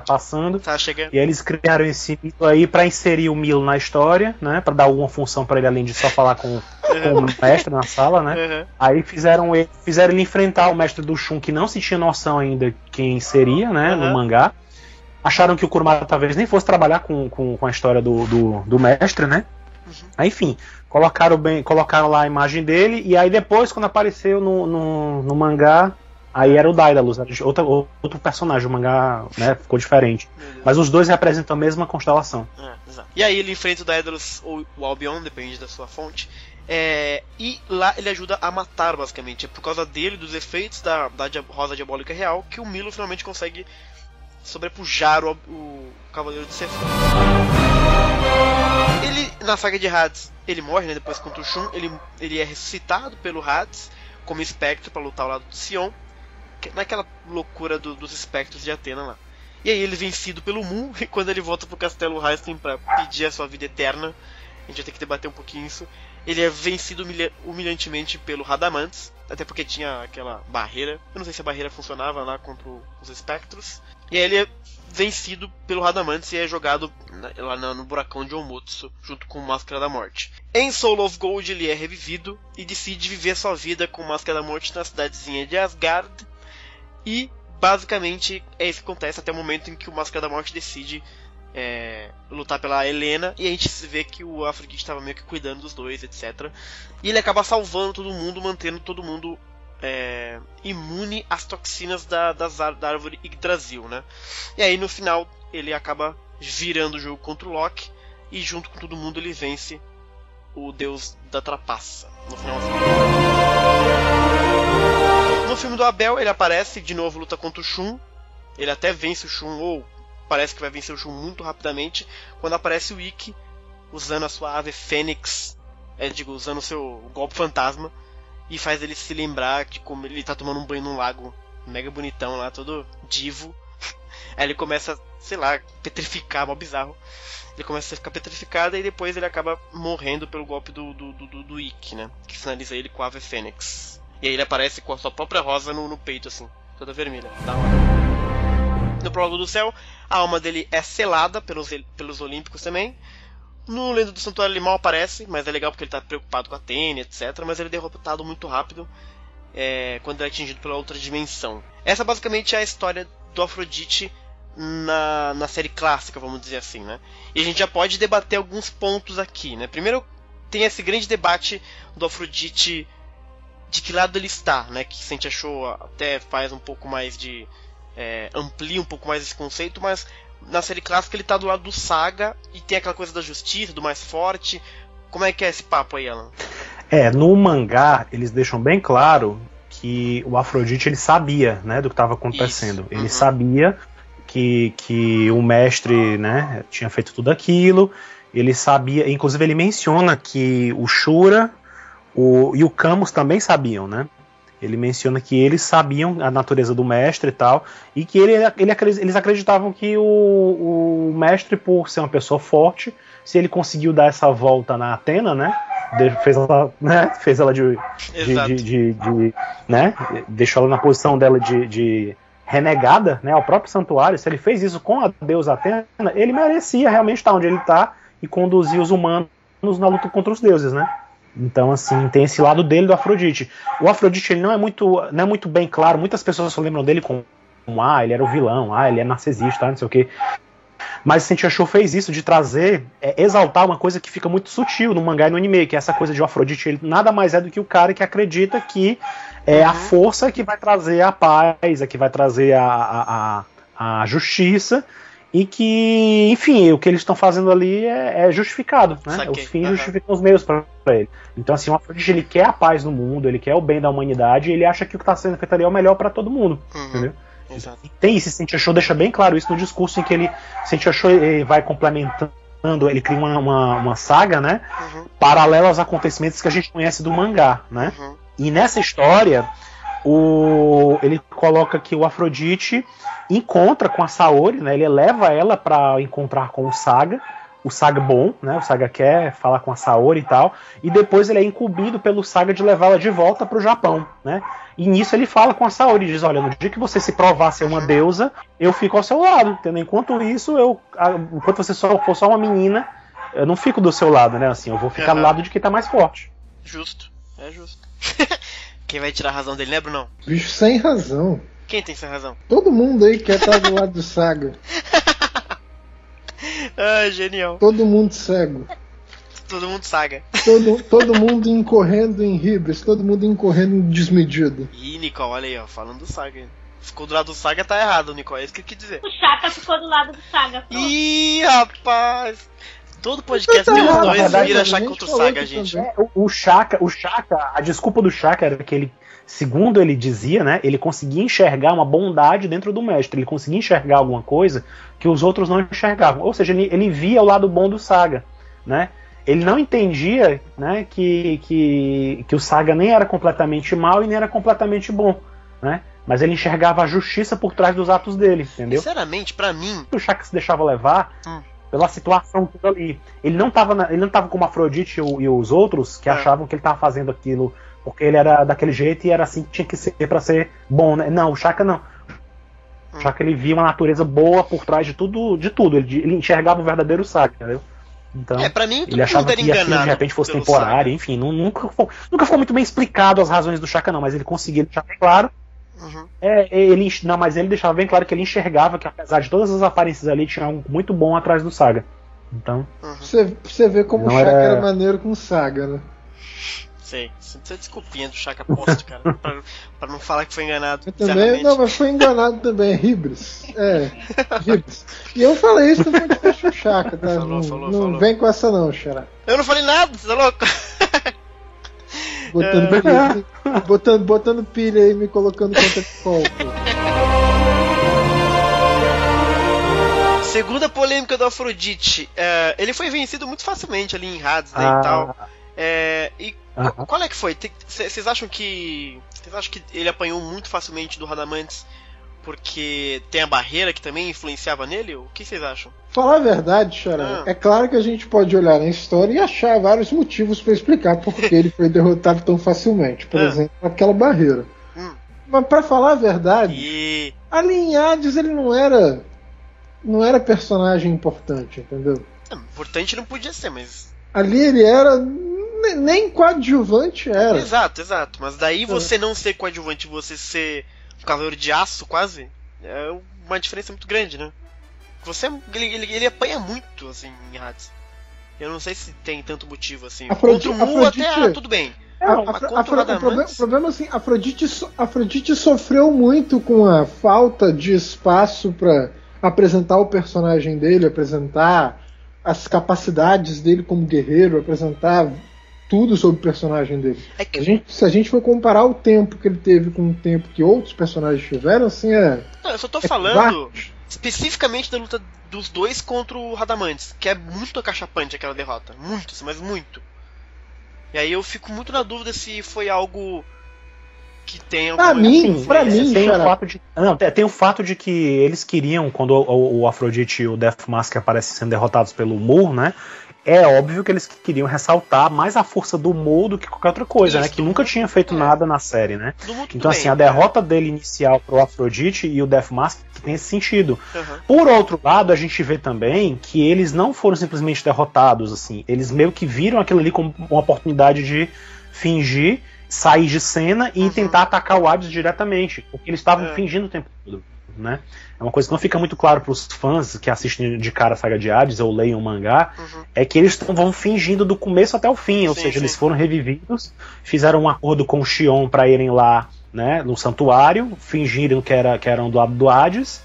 passando. Tá chegando. E aí eles criaram esse mito aí pra inserir o Milo na história, né? Pra dar alguma função pra ele, além de só falar com o mestre na sala, né? Aí fizeram ele enfrentar o mestre do Shun, que não se tinha noção ainda quem seria, né? No mangá. Acharam que o Kurumada talvez nem fosse trabalhar com a história do mestre, né? Aí, enfim, colocaram lá a imagem dele, e aí depois, quando apareceu no mangá, aí era o Daedalus, era outro personagem, o mangá, né, ficou diferente. Mas os dois representam a mesma constelação. Exato. E aí ele enfrenta o Daedalus ou o Albion, depende da sua fonte, e lá ele ajuda a matar, basicamente. É por causa dele, dos efeitos da Rosa Diabólica Real, que o Milo finalmente consegue sobrepujar o Cavaleiro de Sephron. Ele, na saga de Hades, ele morre, né, depois contra o Shun. Ele é ressuscitado pelo Hades como espectro para lutar ao lado do Sion, naquela loucura dos espectros de Atena lá. E aí ele é vencido pelo Mu, e quando ele volta pro Castelo Raistlin para pedir a sua vida eterna, a gente vai ter que debater um pouquinho isso, ele é vencido humilhantemente pelo Radamantes, até porque tinha aquela barreira. Eu não sei se a barreira funcionava lá contra os espectros. E aí ele é vencido pelo Radamantes e é jogado lá no buracão de Omutsu, junto com Máscara da Morte. Em Soul of Gold ele é revivido e decide viver sua vida com Máscara da Morte na cidadezinha de Asgard. E basicamente é isso que acontece até o momento em que o Máscara da Morte decide lutar pela Helena, e a gente vê que o Afrodite estava meio que cuidando dos dois, etc. E ele acaba salvando todo mundo, mantendo todo mundo imune às toxinas da árvore Yggdrasil, né? E aí no final ele acaba virando o jogo contra o Loki, e junto com todo mundo ele vence o deus da trapaça no final. No filme do Abel ele aparece de novo, luta contra o Shun. Ele até vence o Shun, ou parece que vai vencer o Shun muito rapidamente, quando aparece o Ikki usando a sua ave Fênix, usando o seu golpe fantasma, e faz ele se lembrar de como ele tá tomando um banho num lago mega bonitão lá, todo divo. Aí ele começa, sei lá, petrificar, mó bizarro. Ele começa a ficar petrificado, e depois ele acaba morrendo pelo golpe do Ikki, né? Que finaliza ele com a ave Fênix. E aí ele aparece com a sua própria rosa no peito, assim, toda vermelha. Da hora. No Prólogo do Céu, a alma dele é selada pelos Olímpicos também. No Lenda do Santuário ele mal aparece, mas é legal porque ele está preocupado com a Atena, etc. Mas ele é derrotado muito rápido quando ele é atingido pela outra dimensão. Essa basicamente é a história do Afrodite na série clássica, vamos dizer assim, né? E a gente já pode debater alguns pontos aqui, né? Primeiro tem esse grande debate do Afrodite, de que lado ele está, né? Que a gente achou até faz um pouco mais de... amplia um pouco mais esse conceito, mas na série clássica ele tá do lado do Saga, e tem aquela coisa da justiça, do mais forte. Como é que é esse papo aí, Alan? No mangá eles deixam bem claro que o Afrodite ele sabia, né, do que estava acontecendo. Ele sabia que o mestre, né, tinha feito tudo aquilo. Ele sabia, inclusive ele menciona que o Shura e o Camus também sabiam, né? Ele menciona que eles sabiam a natureza do mestre e tal, e que eles acreditavam que o mestre, por ser uma pessoa forte, se ele conseguiu dar essa volta na Atena, né, fez ela né, deixou ela na posição dela de renegada, né, ao próprio santuário. Se ele fez isso com a deusa Atena, ele merecia realmente estar onde ele está e conduzir os humanos na luta contra os deuses, né? Então, assim, tem esse lado dele do Afrodite. O Afrodite ele não é muito bem claro. Muitas pessoas só lembram dele como ele era o vilão, ele é narcisista, não sei o quê. Mas Cintia Show fez isso de trazer, exaltar uma coisa que fica muito sutil no mangá e no anime, que é essa coisa de o Afrodite, ele nada mais é do que o cara que acredita que é a força que vai trazer a paz, que vai trazer a justiça, e que, enfim, o que eles estão fazendo ali é justificado, né? Os fins justificam os meios para ele. Então, assim, o Afrodite, ele quer a paz no mundo, ele quer o bem da humanidade, e ele acha que o que está sendo feito ali é o melhor para todo mundo, entendeu? Exato. E tem esse Cintia Show, deixa bem claro isso no discurso, em que Cintia Show ele vai complementando, ele cria uma saga, né? Paralela aos acontecimentos que a gente conhece do mangá, né? E nessa história, ele coloca que o Afrodite encontra com a Saori, né? Ele leva ela para encontrar com o Saga bom, né? O Saga quer falar com a Saori e tal, e depois ele é incumbido pelo Saga de levá-la de volta para o Japão, né? E nisso ele fala com a Saori, diz: olha, no dia que você se provar ser uma deusa, eu fico ao seu lado, entendeu? Enquanto isso, enquanto você for só uma menina, eu não fico do seu lado, né? Assim, eu vou ficar do lado de quem tá mais forte. Justo, é justo. Quem vai tirar a razão dele, né, Brunão? Bicho, sem razão. Quem tem sem razão? Todo mundo aí quer estar do lado do Saga. Genial. Todo mundo cego. Todo mundo Saga. Todo mundo incorrendo em hibris, todo mundo incorrendo em desmedido. Ih, Nicole, olha aí, ó, falando do Saga. Ficou do lado do Saga, tá errado, Nicole, é isso que eu quis dizer. O Chaka ficou do lado do Saga. Pronto. Ih, rapaz. Todo podcast tem os dois vira Chaka contra o Saga, gente. O Chaka, a desculpa do Chaka era que ele, segundo ele dizia, né, ele conseguia enxergar uma bondade dentro do mestre, ele conseguia enxergar alguma coisa que os outros não enxergavam, ou seja, ele via o lado bom do Saga, né? Ele não entendia, né, que o Saga nem era completamente mal e nem era completamente bom, né? Mas ele enxergava a justiça por trás dos atos dele, entendeu? Sinceramente, pra mim, o Chaka se deixava levar pela situação tudo ali. Ele não tava como Afrodite e os outros que achavam que ele tava fazendo aquilo porque ele era daquele jeito e era assim que tinha que ser pra ser bom, né? Não, o Chaka não. O Chaka, ele via uma natureza boa por trás de tudo. Ele enxergava o verdadeiro Saga, entendeu? Então, pra mim, ele achava que aquilo de repente fosse temporário, Saga. Enfim, nunca ficou muito bem explicado as razões do Chaka, não, mas ele conseguia deixar bem claro. Mas ele deixava bem claro que ele enxergava que, apesar de todas as aparências ali, tinha algo muito bom atrás do Saga. Então, você vê como o Chaka era maneiro com o Saga, né? Sei, isso é desculpinha do Chaka Post, cara, pra não falar que foi enganado. Também, não, mas foi enganado também, Hibris. Hibris. E eu falei isso no podcast do Chaka, tá? Falou. Vem com essa não, Xará. Eu não falei nada, você é louco? Botando pilha aí, me colocando contra fogo. Segunda polêmica do Afrodite. Ele foi vencido muito facilmente ali em Hades, né, e tal. Qual é que foi? Vocês acham que ele apanhou muito facilmente do Radamantes porque tem a barreira que também influenciava nele? O que vocês acham? Falar a verdade, Xará, é claro que a gente pode olhar na história e achar vários motivos para explicar porque ele foi derrotado tão facilmente. Por exemplo, aquela barreira. Mas para falar a verdade, ali em Hades ele não era personagem importante, entendeu? Importante não podia ser, mas... Ali ele era... Nem coadjuvante era. Exato. Mas daí você não ser coadjuvante e você ser um cavaleiro de aço, quase, é uma diferença muito grande, né? Ele apanha muito, assim, em Hades. Eu não sei se tem tanto motivo, assim. Contra o Mu até tudo bem. O problema, assim, Afrodite sofreu muito com a falta de espaço para apresentar o personagem dele, apresentar as capacidades dele como guerreiro, apresentar tudo sobre o personagem dele. Se a gente for comparar o tempo que ele teve com o tempo que outros personagens tiveram, assim, Não, eu só tô falando especificamente da luta dos dois contra o Radamantes, que é muito acachapante aquela derrota. Muito, mas muito. E aí eu fico muito na dúvida se foi algo que tem alguma... Pra mim, tem o fato de que eles queriam, quando o Afrodite e o Deathmask aparecem sendo derrotados pelo Mu, né? É óbvio que eles queriam ressaltar mais a força do Mu do que qualquer outra coisa, né? Que nunca tinha feito nada na série, né? Então, assim, a derrota dele inicial pro Afrodite e o Deathmask tem esse sentido. Por outro lado, a gente vê também que eles não foram simplesmente derrotados, assim. Eles meio que viram aquilo ali como uma oportunidade de fingir, sair de cena e tentar atacar o Hades diretamente. Porque eles estavam fingindo o tempo todo. né? É uma coisa que não fica muito claro para os fãs que assistem de cara a saga de Hades ou leiam o mangá, é que eles vão fingindo do começo até o fim, ou seja, eles foram revividos, fizeram um acordo com o Xion para irem lá, né, no santuário, fingiram que eram do lado do Hades,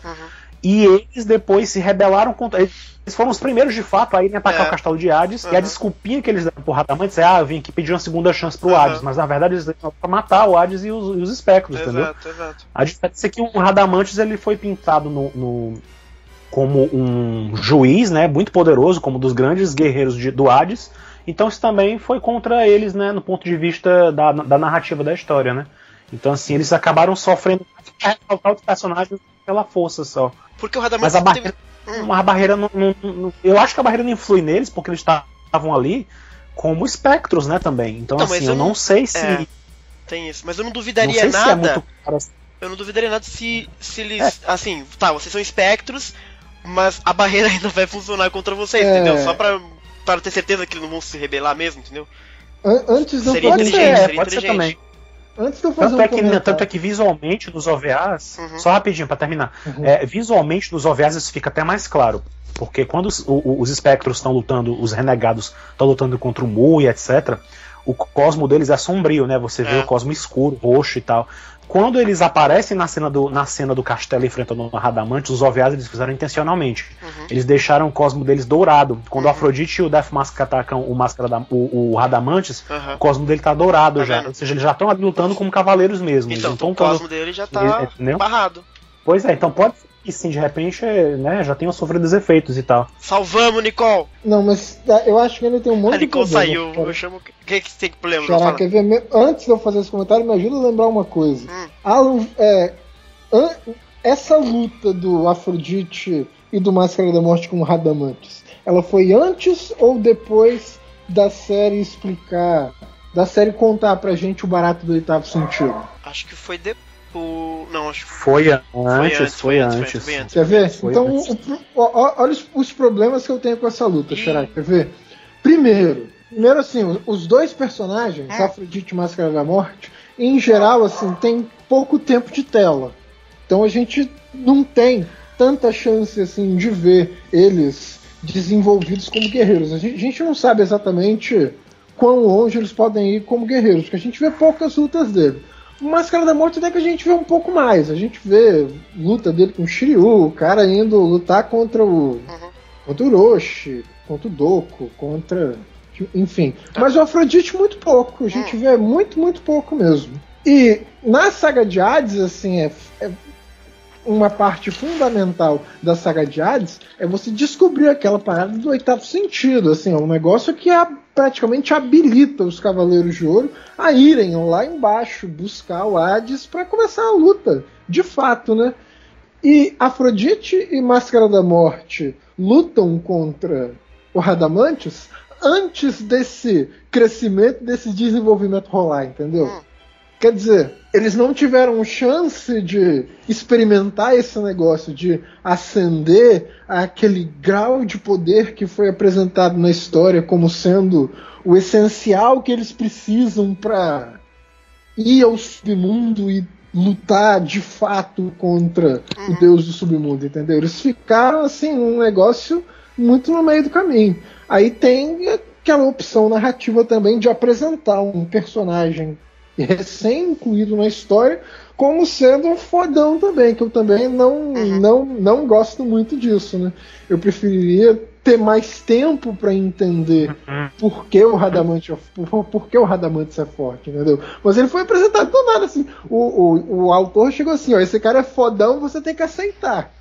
e eles depois se rebelaram contra... Eles foram os primeiros, de fato, a irem atacar o castelo de Hades, e a desculpinha que eles deram pro Radamantes é, eu vim aqui pedir uma segunda chance pro Hades, mas na verdade eles vieram pra matar o Hades e os espectros, entendeu? Exato. A diferença é que o Radamantes ele foi pintado como um juiz, né, muito poderoso, como um dos grandes guerreiros do Hades, então isso também foi contra eles, né, no ponto de vista da narrativa da história, né? Então, assim, eles acabaram sofrendo para ressaltar os personagens pela força só. Porque o Radamantes a barreira não, eu acho que a barreira não influi neles, porque eles estavam ali como espectros, né, também. Então, assim, eu não sei se... tem isso, mas eu não duvidaria nada... Se é muito claro assim. Eu não duvidaria nada se eles... Assim, tá, vocês são espectros, mas a barreira ainda vai funcionar contra vocês, entendeu? Só pra ter certeza que eles não vão se rebelar mesmo, entendeu? Antes não seria inteligente, pode ser também. Antes de eu fazer tanto é que visualmente nos OVAs, só rapidinho pra terminar, visualmente nos OVAs isso fica até mais claro, porque quando os espectros estão lutando, os renegados estão lutando contra o Mu e etc, o cosmo deles é sombrio, né? Você vê o cosmo escuro, roxo e tal. Quando eles aparecem na cena do castelo enfrentando o Radamantes, os OVAs eles fizeram intencionalmente. Eles deixaram o cosmo deles dourado. Quando o Afrodite e o Death Mask atacam o Radamantes, o cosmo dele tá dourado já. Ou seja, eles já estão ali lutando como cavaleiros mesmo. Então o cosmo dele já tá barrado. Pois é, então pode ser que sim, de repente, né, já tenham sofrido os efeitos e tal. Salvamos, Nicole! Não, mas eu acho que ainda tem um monte de problema. A Nicole saiu, eu chamo... O que tem problema? Caraca, quer ver? Antes de eu fazer esse comentário, me ajuda a lembrar uma coisa. Essa luta do Afrodite e do Máscara da Morte com o Radamantes, ela foi antes ou depois da série explicar, da série contar pra gente o barato do oitavo sentido? Acho que foi depois. Não, acho que foi antes. Quer ver? Foi então, olha os problemas que eu tenho com essa luta, Xará. Quer ver? Primeiro assim, os dois personagens, Afrodite e Máscara da Morte, em geral, assim, tem pouco tempo de tela. Então a gente não tem tanta chance, assim, de ver eles desenvolvidos como guerreiros. A gente não sabe exatamente quão longe eles podem ir como guerreiros, porque a gente vê poucas lutas dele. O Máscara da Morte até que a gente vê um pouco mais. A gente vê luta dele com o Shiryu, o cara indo lutar contra o Orochi, contra o Doku, enfim. Mas o Afrodite muito pouco. A gente vê muito, muito pouco mesmo. E na saga de Hades, assim, é uma parte fundamental da saga de Hades é você descobrir aquela parada do oitavo sentido, assim, é um negócio que praticamente habilita os Cavaleiros de Ouro a irem lá embaixo buscar o Hades para começar a luta, de fato, né? E Afrodite e Máscara da Morte lutam contra o Radamantes antes desse crescimento, desse desenvolvimento rolar, entendeu? Quer dizer, eles não tiveram chance de experimentar esse negócio, de ascender aquele grau de poder que foi apresentado na história como sendo o essencial que eles precisam para ir ao submundo e lutar de fato contra o deus do submundo, entendeu? Eles ficaram assim num negócio muito no meio do caminho. Aí tem aquela opção narrativa também de apresentar um personagem recém-incluído na história como sendo um fodão também, que eu também não gosto muito disso, né? Eu preferiria ter mais tempo para entender por que o Radamantes é forte, entendeu? Mas ele foi apresentado do nada, assim. O autor chegou assim, ó, esse cara é fodão, você tem que aceitar.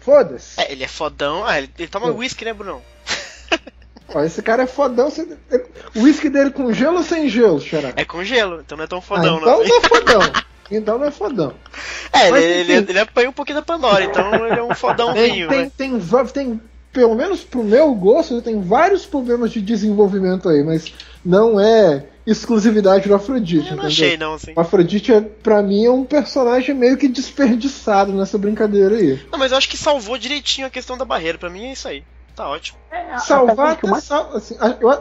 Foda-se. Ele é fodão. Ele toma whisky, né, Bruno? Ó, esse cara é fodão. O whisky dele com gelo ou sem gelo, Xará? É com gelo, então não é tão fodão, então não é fodão. Então não é fodão. Ele apanha um pouquinho da Pandora, então ele é um fodãozinho. Tem, pelo menos pro meu gosto, tem vários problemas de desenvolvimento aí, mas não é exclusividade do Afrodite. Eu não achei, não, assim. O Afrodite, pra mim, é um personagem meio que desperdiçado nessa brincadeira aí. Não, mas eu acho que salvou direitinho a questão da barreira, pra mim é isso aí. Tá ótimo. Salvar até assim,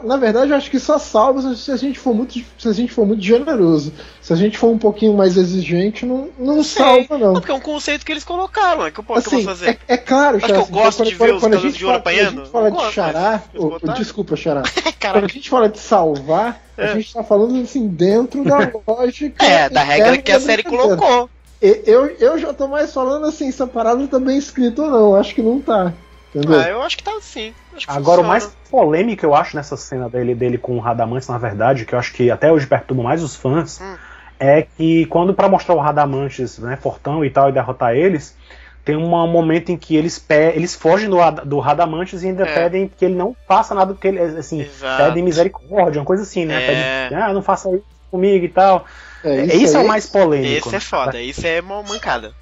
na verdade, eu acho que só salva se a gente for muito generoso. Se a gente for um pouquinho mais exigente, não salva, não. Porque é um conceito que eles colocaram, que eu posso fazer. É claro, Acho que eu gosto de ver os Cavaleiros de Ouro apanhando. Quando a gente fala de Xará, desculpa, Xará. Quando a gente fala de salvar, a gente tá falando assim, dentro da lógica. Da regra que a série colocou. Eu já tô mais falando assim, essa parada tá bem escrita ou não, acho que não tá. Entendeu? Eu acho que tá sim. Agora, o mais polêmico, eu acho, nessa cena dele com o Radamantes, na verdade, que eu acho que até hoje perturba mais os fãs, é que quando, pra mostrar o Radamantes, né, fortão e tal, e derrotar eles, tem um momento em que eles fogem do Radamantes e ainda pedem que ele não faça nada, porque ele, assim, pedem misericórdia, uma coisa assim, né? Pedem, não faça isso comigo e tal. Isso é o mais polêmico. Esse é foda, isso é uma mancada.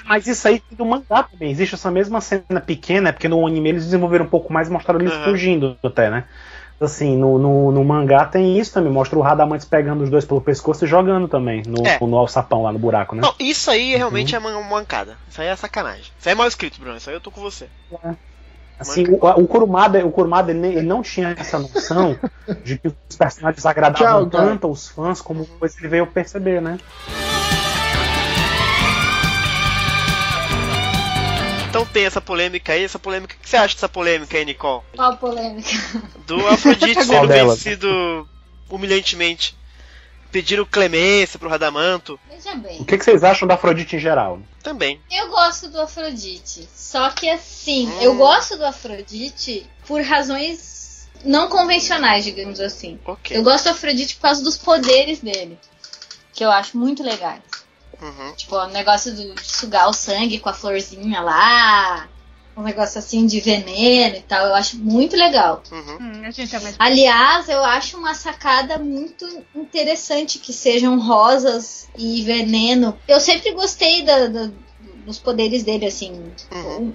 Mas isso aí do mangá também. Existe essa mesma cena pequena, porque no anime eles desenvolveram um pouco mais, mostraram eles fugindo até, né? Assim, no mangá tem isso também, mostra o Radamantes pegando os dois pelo pescoço e jogando também no alçapão lá no buraco, né? Não, isso aí realmente é uma mancada. Isso aí é sacanagem. Isso aí é mal escrito, Bruno. Isso aí eu tô com você. Assim, o Kurumada ele não tinha essa noção de que os personagens agradavam tanto aos fãs como depois ele veio perceber, né? Então tem essa polêmica aí, o que você acha dessa polêmica aí, Nicole? Qual polêmica? Do Afrodite sendo vencido humilhantemente. Pediram clemência pro Radamanto. Veja bem. O que vocês acham da Afrodite em geral? Também. Eu gosto do Afrodite. Só que assim, eu gosto do Afrodite por razões não convencionais, digamos assim. Okay. Eu gosto do Afrodite por causa dos poderes dele. Que eu acho muito legais. Tipo, o negócio de sugar o sangue com a florzinha lá. Um negócio assim de veneno e tal. Eu acho muito legal. Aliás, eu acho uma sacada muito interessante que sejam rosas e veneno. Eu sempre gostei dos poderes dele, assim.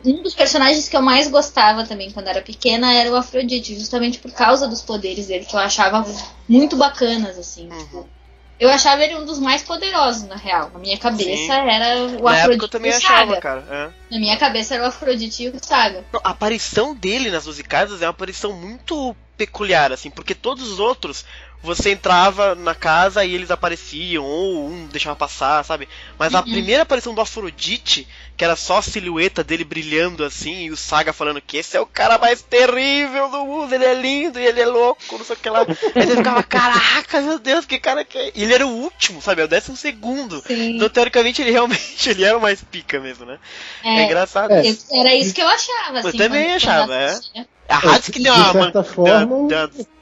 Um dos personagens que eu mais gostava também quando era pequena era o Afrodite, justamente por causa dos poderes dele, que eu achava muito bacanas, assim. Tipo, eu achava ele um dos mais poderosos, na real. Na minha cabeça era o Afrodite eu também e o achava, Saga. cara. Na minha cabeça era o Afrodite e o Saga. A aparição dele nas 12 casas é uma aparição muito peculiar, assim, porque todos os outros você entrava na casa e eles apareciam, ou um deixava passar, sabe? Mas a primeira aparição do Afrodite, que era só a silhueta dele brilhando assim, e o Saga falando que esse é o cara mais terrível do mundo, ele é lindo e ele é louco, não sei o que lá. Aí você ficava, caraca, meu Deus, que cara que é? E ele era o último, sabe? É o 12º. Sim. Então, teoricamente, ele era o mais pica mesmo, né? É engraçado. Era isso que eu achava, assim. Eu também achava, A Hades que deu de certa forma,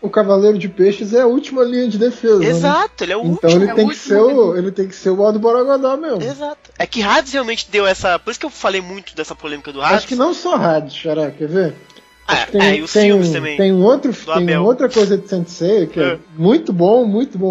o Cavaleiro de Peixes é a última linha de defesa. Exato, né? ele é o então último. Então ele tem que ser o Aldo Borogodó mesmo. Exato. É que Hades realmente deu essa... Por isso que eu falei muito dessa polêmica do Hades. Acho que não só Hades, Xará, quer ver? E os filmes também. Tem outra coisa de Sensei que é muito bom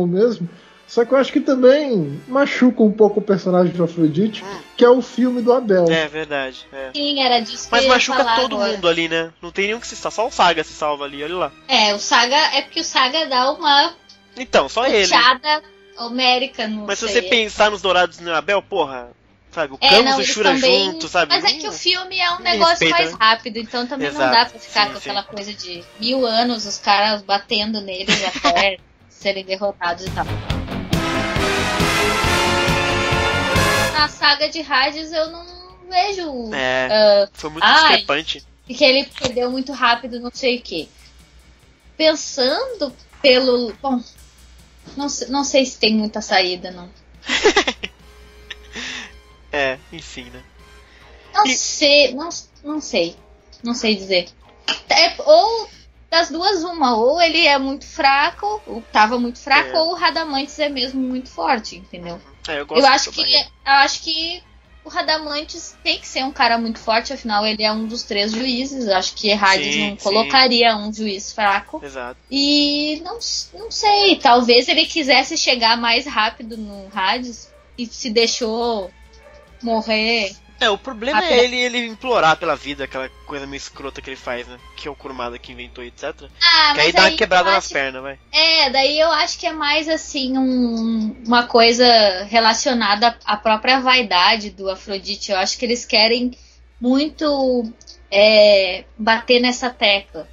mesmo. Só que eu acho que também machuca um pouco o personagem do Afrodite, que é o filme do Abel. É verdade. Sim, era disso que Mas eu ia machuca falar todo agora. mundo ali, né? Não tem nenhum que se salva. Só o Saga se salva ali, olha lá. O Saga é porque o Saga dá uma Então, só ele. puxada homérica no Mas se você pensar nos Dourados no Abel, porra, sabe? O Camus e o Shura também... junto, sabe? Mas é que o filme é um negócio respeita, mais né? rápido, então também não dá pra ficar com aquela coisa de 1000 anos, os caras batendo neles até serem derrotados e tal. Na saga de Hades eu não vejo. Foi muito discrepante. Que ele perdeu muito rápido, não sei o que. Pensando pelo. Bom, não sei se tem muita saída, não. Enfim, né? Não sei dizer. Ou das duas, uma. Ou ele é muito fraco, ou tava muito fraco, ou o Radamantes é mesmo muito forte, entendeu? Eu acho que o Radamantes tem que ser um cara muito forte, afinal ele é um dos 3 juízes. Eu acho que Hades não colocaria um juiz fraco. Exato. E não sei, talvez ele quisesse chegar mais rápido no Hades e se deixou morrer. O problema é ele implorar pela vida, aquela coisa meio escrota que ele faz, né? Que é o Kurumada que inventou, etc. Que aí dá uma quebrada nas pernas, vai. Daí eu acho que é mais assim uma coisa relacionada à própria vaidade do Afrodite. Eu acho que eles querem muito bater nessa tecla.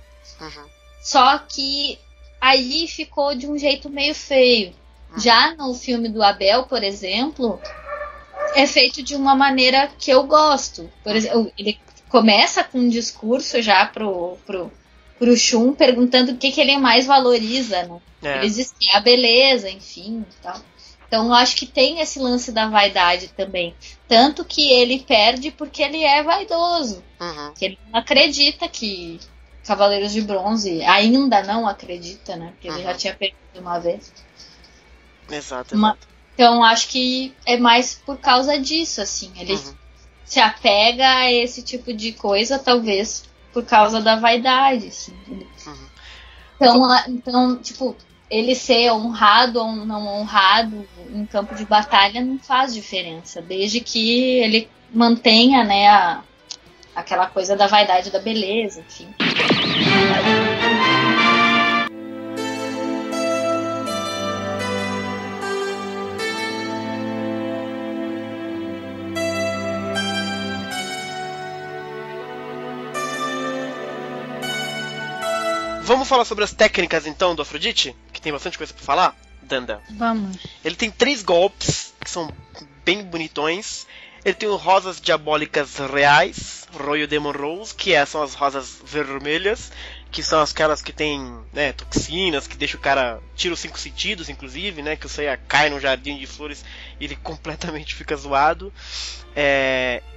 Só que aí ficou de um jeito meio feio. Já no filme do Abel, por exemplo, é feito de uma maneira que eu gosto. Por exemplo, ele começa com um discurso já pro Shun, perguntando o que ele mais valoriza, né? Ele diz que é a beleza, enfim, tal. Então eu acho que tem esse lance da vaidade também. Tanto que ele perde porque ele é vaidoso. Que ele não acredita que Cavaleiros de Bronze, ainda não acredita, né? Porque ele já tinha perdido uma vez. Exato. Então acho que é mais por causa disso, assim. Ele se apega a esse tipo de coisa, talvez por causa da vaidade, assim. Então, tipo, ele ser honrado ou não honrado em campo de batalha não faz diferença, desde que ele mantenha, né, aquela coisa da vaidade, da beleza, enfim. Vamos falar sobre as técnicas, então, do Afrodite? Que tem bastante coisa pra falar, Danda. Vamos. Ele tem 3 golpes, que são bem bonitões. Ele tem o Rosas Diabólicas Reais, Royal Demon Rose, que são as rosas vermelhas, que são aquelas que tem, né, toxinas, que deixa o cara... Tira os 5 sentidos, inclusive, né? Que o Seiya cai num jardim de flores e ele completamente fica zoado.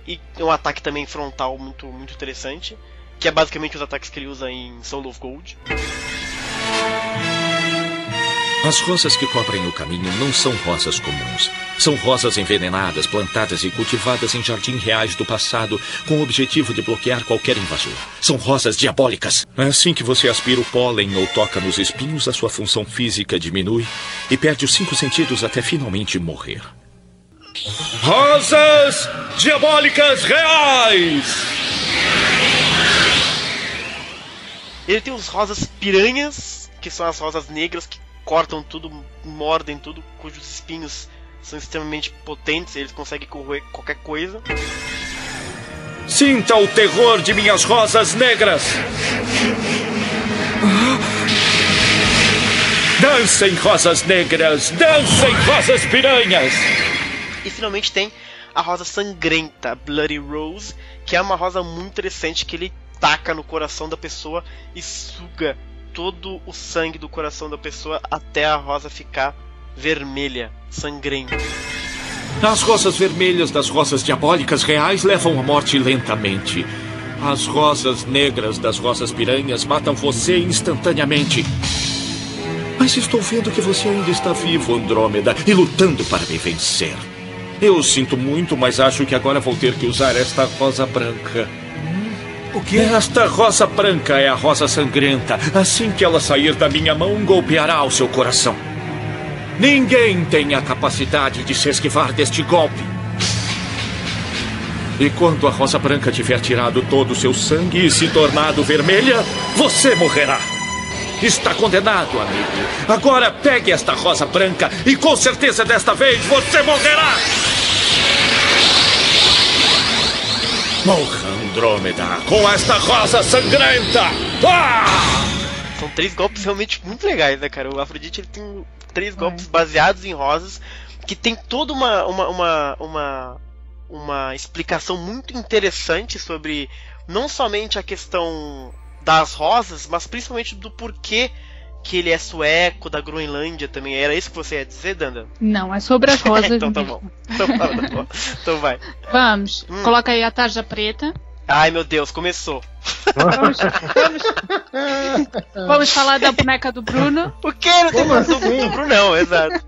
E um ataque também frontal muito, muito interessante, que é basicamente os ataques que ele usa em Soul of Gold. As rosas que cobrem o caminho não são rosas comuns. São rosas envenenadas, plantadas e cultivadas em jardins reais do passado, com o objetivo de bloquear qualquer invasor. São rosas diabólicas. Assim que você aspira o pólen ou toca nos espinhos, a sua função física diminui e perde os 5 sentidos até finalmente morrer. Rosas Diabólicas Reais! Ele tem os rosas piranhas, que são as rosas negras que cortam tudo, mordem tudo, cujos espinhos são extremamente potentes, eles conseguem corroer qualquer coisa. Sinta o terror de minhas rosas negras! Dancem, rosas negras! Dancem, rosas piranhas! E finalmente tem a rosa sangrenta, Bloody Rose, que é uma rosa muito interessante, que ele taca no coração da pessoa e suga todo o sangue do coração da pessoa até a rosa ficar vermelha, sangrenta. As rosas vermelhas das rosas diabólicas reais levam à morte lentamente. As rosas negras das rosas piranhas matam você instantaneamente. Mas estou vendo que você ainda está vivo, Andrômeda, e lutando para me vencer. Eu sinto muito, mas acho que agora vou ter que usar esta rosa branca. O quê? Esta rosa branca é a rosa sangrenta. Assim que ela sair da minha mão, golpeará o seu coração. Ninguém tem a capacidade de se esquivar deste golpe. E quando a rosa branca tiver tirado todo o seu sangue e se tornado vermelha, você morrerá. Está condenado, amigo. Agora pegue esta rosa branca e com certeza desta vez você morrerá. Morra, Andrômeda, com esta rosa sangrenta! São 3 golpes realmente muito legais, né, cara? O Afrodite ele tem 3 golpes baseados em rosas, que tem toda uma explicação muito interessante sobre não somente a questão das rosas, mas principalmente do porquê que ele é sueco, da Groenlândia também. Era isso que você ia dizer, Danda? Não, é sobre as rosas. Então tá bom. Então vai. Vamos, coloca aí a tarja preta. Ai meu Deus, começou. Vamos falar da boneca do Bruno. O que? Não tem mais do Bruno, não, exato.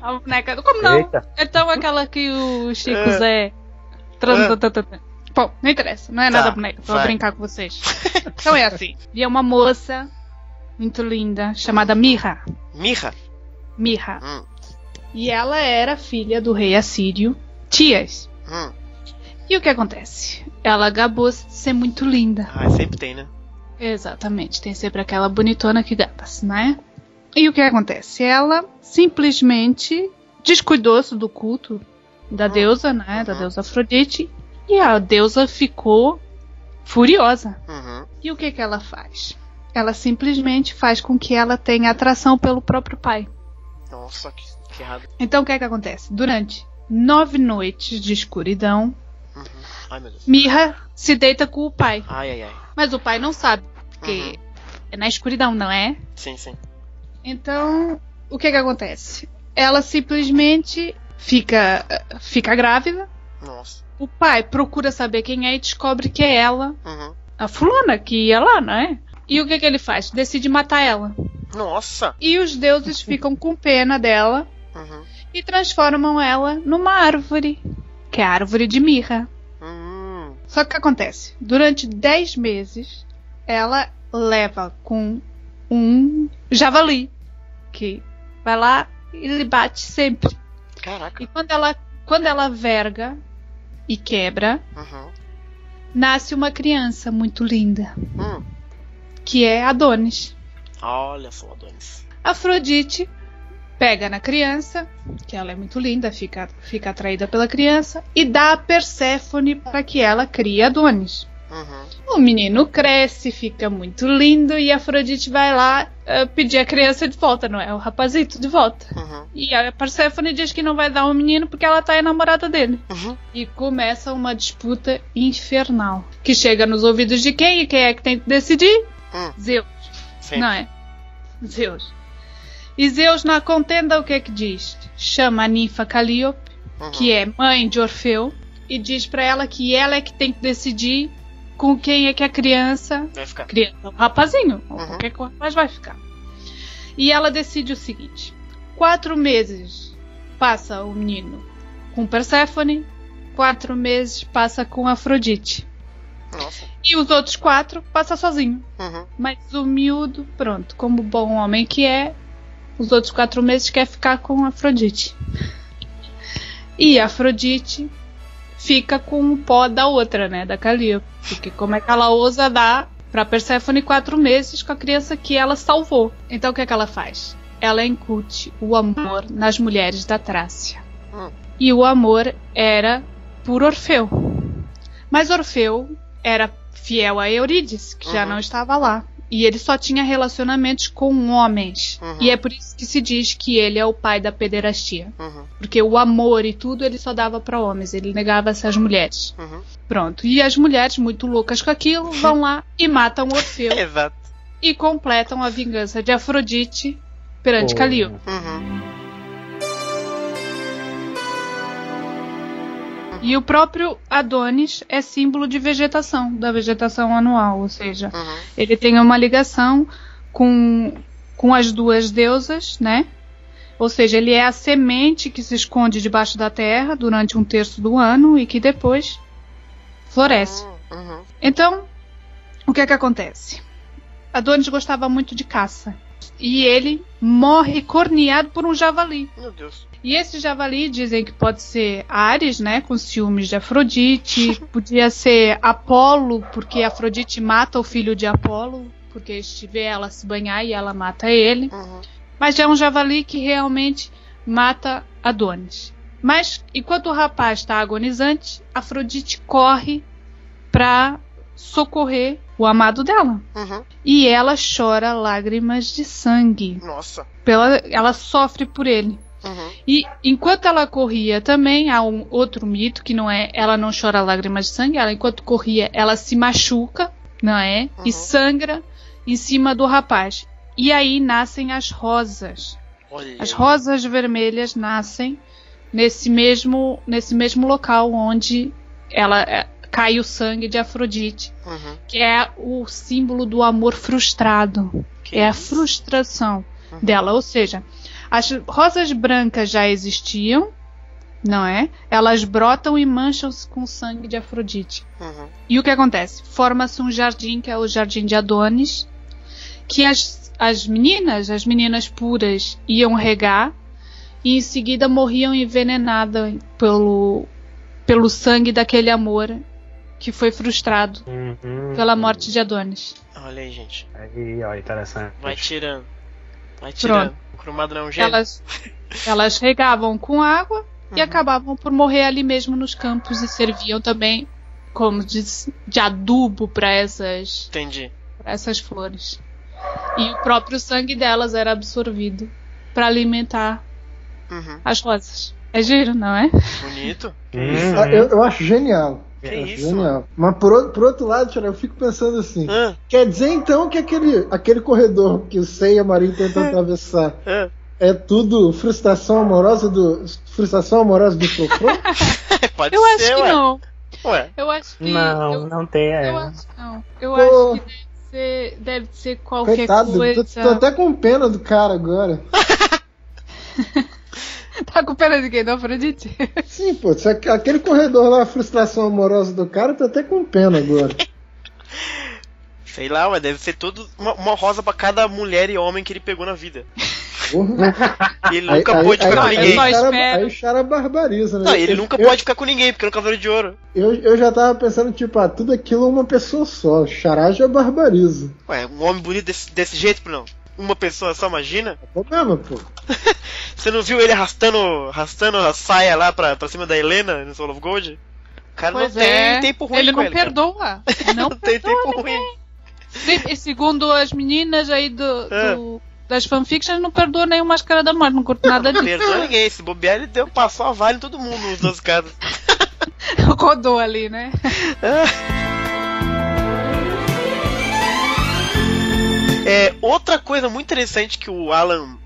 A boneca do... Como não? Eita. Então aquela que o Chico Zé... Bom, não interessa, não é nada boneca, vou brincar com vocês. Então é assim, havia uma moça muito linda, chamada Mirra. Mirra? Mirra. E ela era filha do rei assírio Tias. E o que acontece? Ela gabou-se de ser muito linda. Ah, sempre tem, né? Exatamente, tem sempre aquela bonitona que gaba-se, né? E o que acontece? Ela simplesmente descuidou-se do culto da deusa, né? Da deusa Afrodite. E a deusa ficou furiosa. Uhum. E o que ela faz? Ela simplesmente faz com que ela tenha atração pelo próprio pai. Nossa, que errado. Então o que acontece? Durante 9 noites de escuridão, Uhum. Ai, meu Deus. Mirra se deita com o pai. Ai. Mas o pai não sabe, porque é na escuridão, não é? Sim. Então, o que acontece? Ela simplesmente fica grávida. Nossa. O pai procura saber quem é e descobre que é ela, Uhum. a fulana que ia lá, não é? E o que ele faz? Decide matar ela. Nossa. E os deuses ficam com pena dela Uhum. e transformam ela numa árvore, que é a árvore de mirra. Só que o que acontece? Durante 10 meses, ela leva com um javali, que vai lá e lhe bate sempre. Caraca. E quando ela verga e quebra, Uhum. nasce uma criança muito linda, Hum. que é Adonis. Olha só, Adonis. Afrodite pega na criança, que ela é muito linda, fica atraída pela criança, e dá a Perséfone para que ela crie Adonis. Uhum. O menino cresce, fica muito lindo, e Afrodite vai lá pedir a criança de volta, não é? O rapazito de volta. Uhum. E a Perséfone diz que não vai dar o menino porque ela tá enamorada dele. Uhum. E começa uma disputa infernal, que chega nos ouvidos de quem? E quem é que tem que decidir? Zeus. Sim. Não é? Zeus. E Zeus, na contenda, o que é que diz? Chama a ninfa Calíope, Uhum. que é mãe de Orfeu, e diz pra ela que ela é que tem que decidir com quem é que a criança... Vai ficar. O rapazinho, ou Uhum. qualquer coisa, mas vai ficar. E ela decide o seguinte: 4 meses passa o menino com Perséfone, 4 meses passa com Afrodite. Nossa. E os outros 4 passa sozinho. Uhum. Mas o miúdo, pronto, como bom homem que é, os outros 4 meses quer ficar com Afrodite. E Afrodite fica com o pó da outra, né, da Calíope. Porque como é que ela ousa dar pra Perséfone 4 meses com a criança que ela salvou? Então o que é que ela faz? Ela incute o amor nas mulheres da Trácia. E o amor era por Orfeu. Mas Orfeu era fiel a Eurídice, que já não estava lá. E ele só tinha relacionamentos com homens. Uhum. E é por isso que se diz que ele é o pai da pederastia. Uhum. Porque o amor e tudo ele só dava para homens. Ele negava essas mulheres. Uhum. Pronto. E as mulheres, muito loucas com aquilo, vão lá e matam Orfeu. Exato. E completam a vingança de Afrodite perante Calíope. Uhum. E o próprio Adonis é símbolo de vegetação, da vegetação anual, ou seja, ele tem uma ligação com as duas deusas, né? Ou seja, ele é a semente que se esconde debaixo da terra durante 1/3 do ano e que depois floresce. Uhum. Então, o que é que acontece? Adonis gostava muito de caça e ele morre corneado por um javali. Meu Deus. E esse javali dizem que pode ser Ares, né, com ciúmes de Afrodite, podia ser Apolo, porque Afrodite mata o filho de Apolo, porque este vê ela se banhar e ela mata ele. Uhum. Mas é um javali que realmente mata Adonis. Mas enquanto o rapaz está agonizante, Afrodite corre para socorrer o amado dela. Uhum. E ela chora lágrimas de sangue. Nossa. Ela sofre por ele. Uhum. E enquanto ela corria também, há um outro mito que não é, ela não chora lágrimas de sangue, ela enquanto corria, ela se machuca, não é? E sangra em cima do rapaz. E aí nascem as rosas. Olha. As rosas vermelhas nascem nesse mesmo local onde cai o sangue de Afrodite, que é o símbolo do amor frustrado. É a frustração dela, ou seja, as rosas brancas já existiam, não é? Elas brotam e mancham-se com o sangue de Afrodite. E o que acontece? Forma-se um jardim, que é o jardim de Adonis, que as meninas puras iam regar e em seguida morriam envenenadas pelo sangue daquele amor que foi frustrado pela morte de Adonis. Olha aí, gente. Aí, ó, interessante. Vai tirando. Cromado não é um gênio. Elas regavam com água e acabavam por morrer ali mesmo nos campos e serviam também como de adubo para essas flores. E o próprio sangue delas era absorvido para alimentar as rosas. É giro, não é? Bonito. Eu acho genial. Que isso? Genial. Mas por outro lado, eu fico pensando assim. Quer dizer então que aquele corredor que o Sei e a Marin tentam atravessar é tudo frustração amorosa do Frofro? Pode eu ser, acho que ué. não. Ué. Eu acho que não tem. Eu acho que não. Eu acho que deve ser qualquer Coitado, coisa. tô até com pena do cara agora. Tá com pena de quem? Do Afrodite? Sim, pô. Se aquele corredor lá, a frustração amorosa do cara, tô até com pena agora. Sei lá, mas deve ser tudo uma rosa pra cada mulher e homem que ele pegou na vida. E ele nunca pôde ficar com ninguém. Aí o cara barbariza, né? Não, ele nunca pode ficar com ninguém, porque é um cavaleiro de ouro. Eu já tava pensando, tipo, tudo aquilo é uma pessoa só. O Xará já barbariza. Ué, um homem bonito desse jeito, não? Uma pessoa só, imagina? É problema, pô. Você não viu ele arrastando a saia lá pra cima da Helena no Soul of Gold? O cara Pois não tem tempo ruim ele com não perdoa. Não tem tempo ruim. E segundo as meninas aí das fanfictions, não perdoa nem o Máscara da Morte, não curto nada disso. Não perdoa ninguém, se bobear ele passou a vale em todo mundo nos 12 caras. Rodou ali, né? Outra coisa muito interessante que o Alan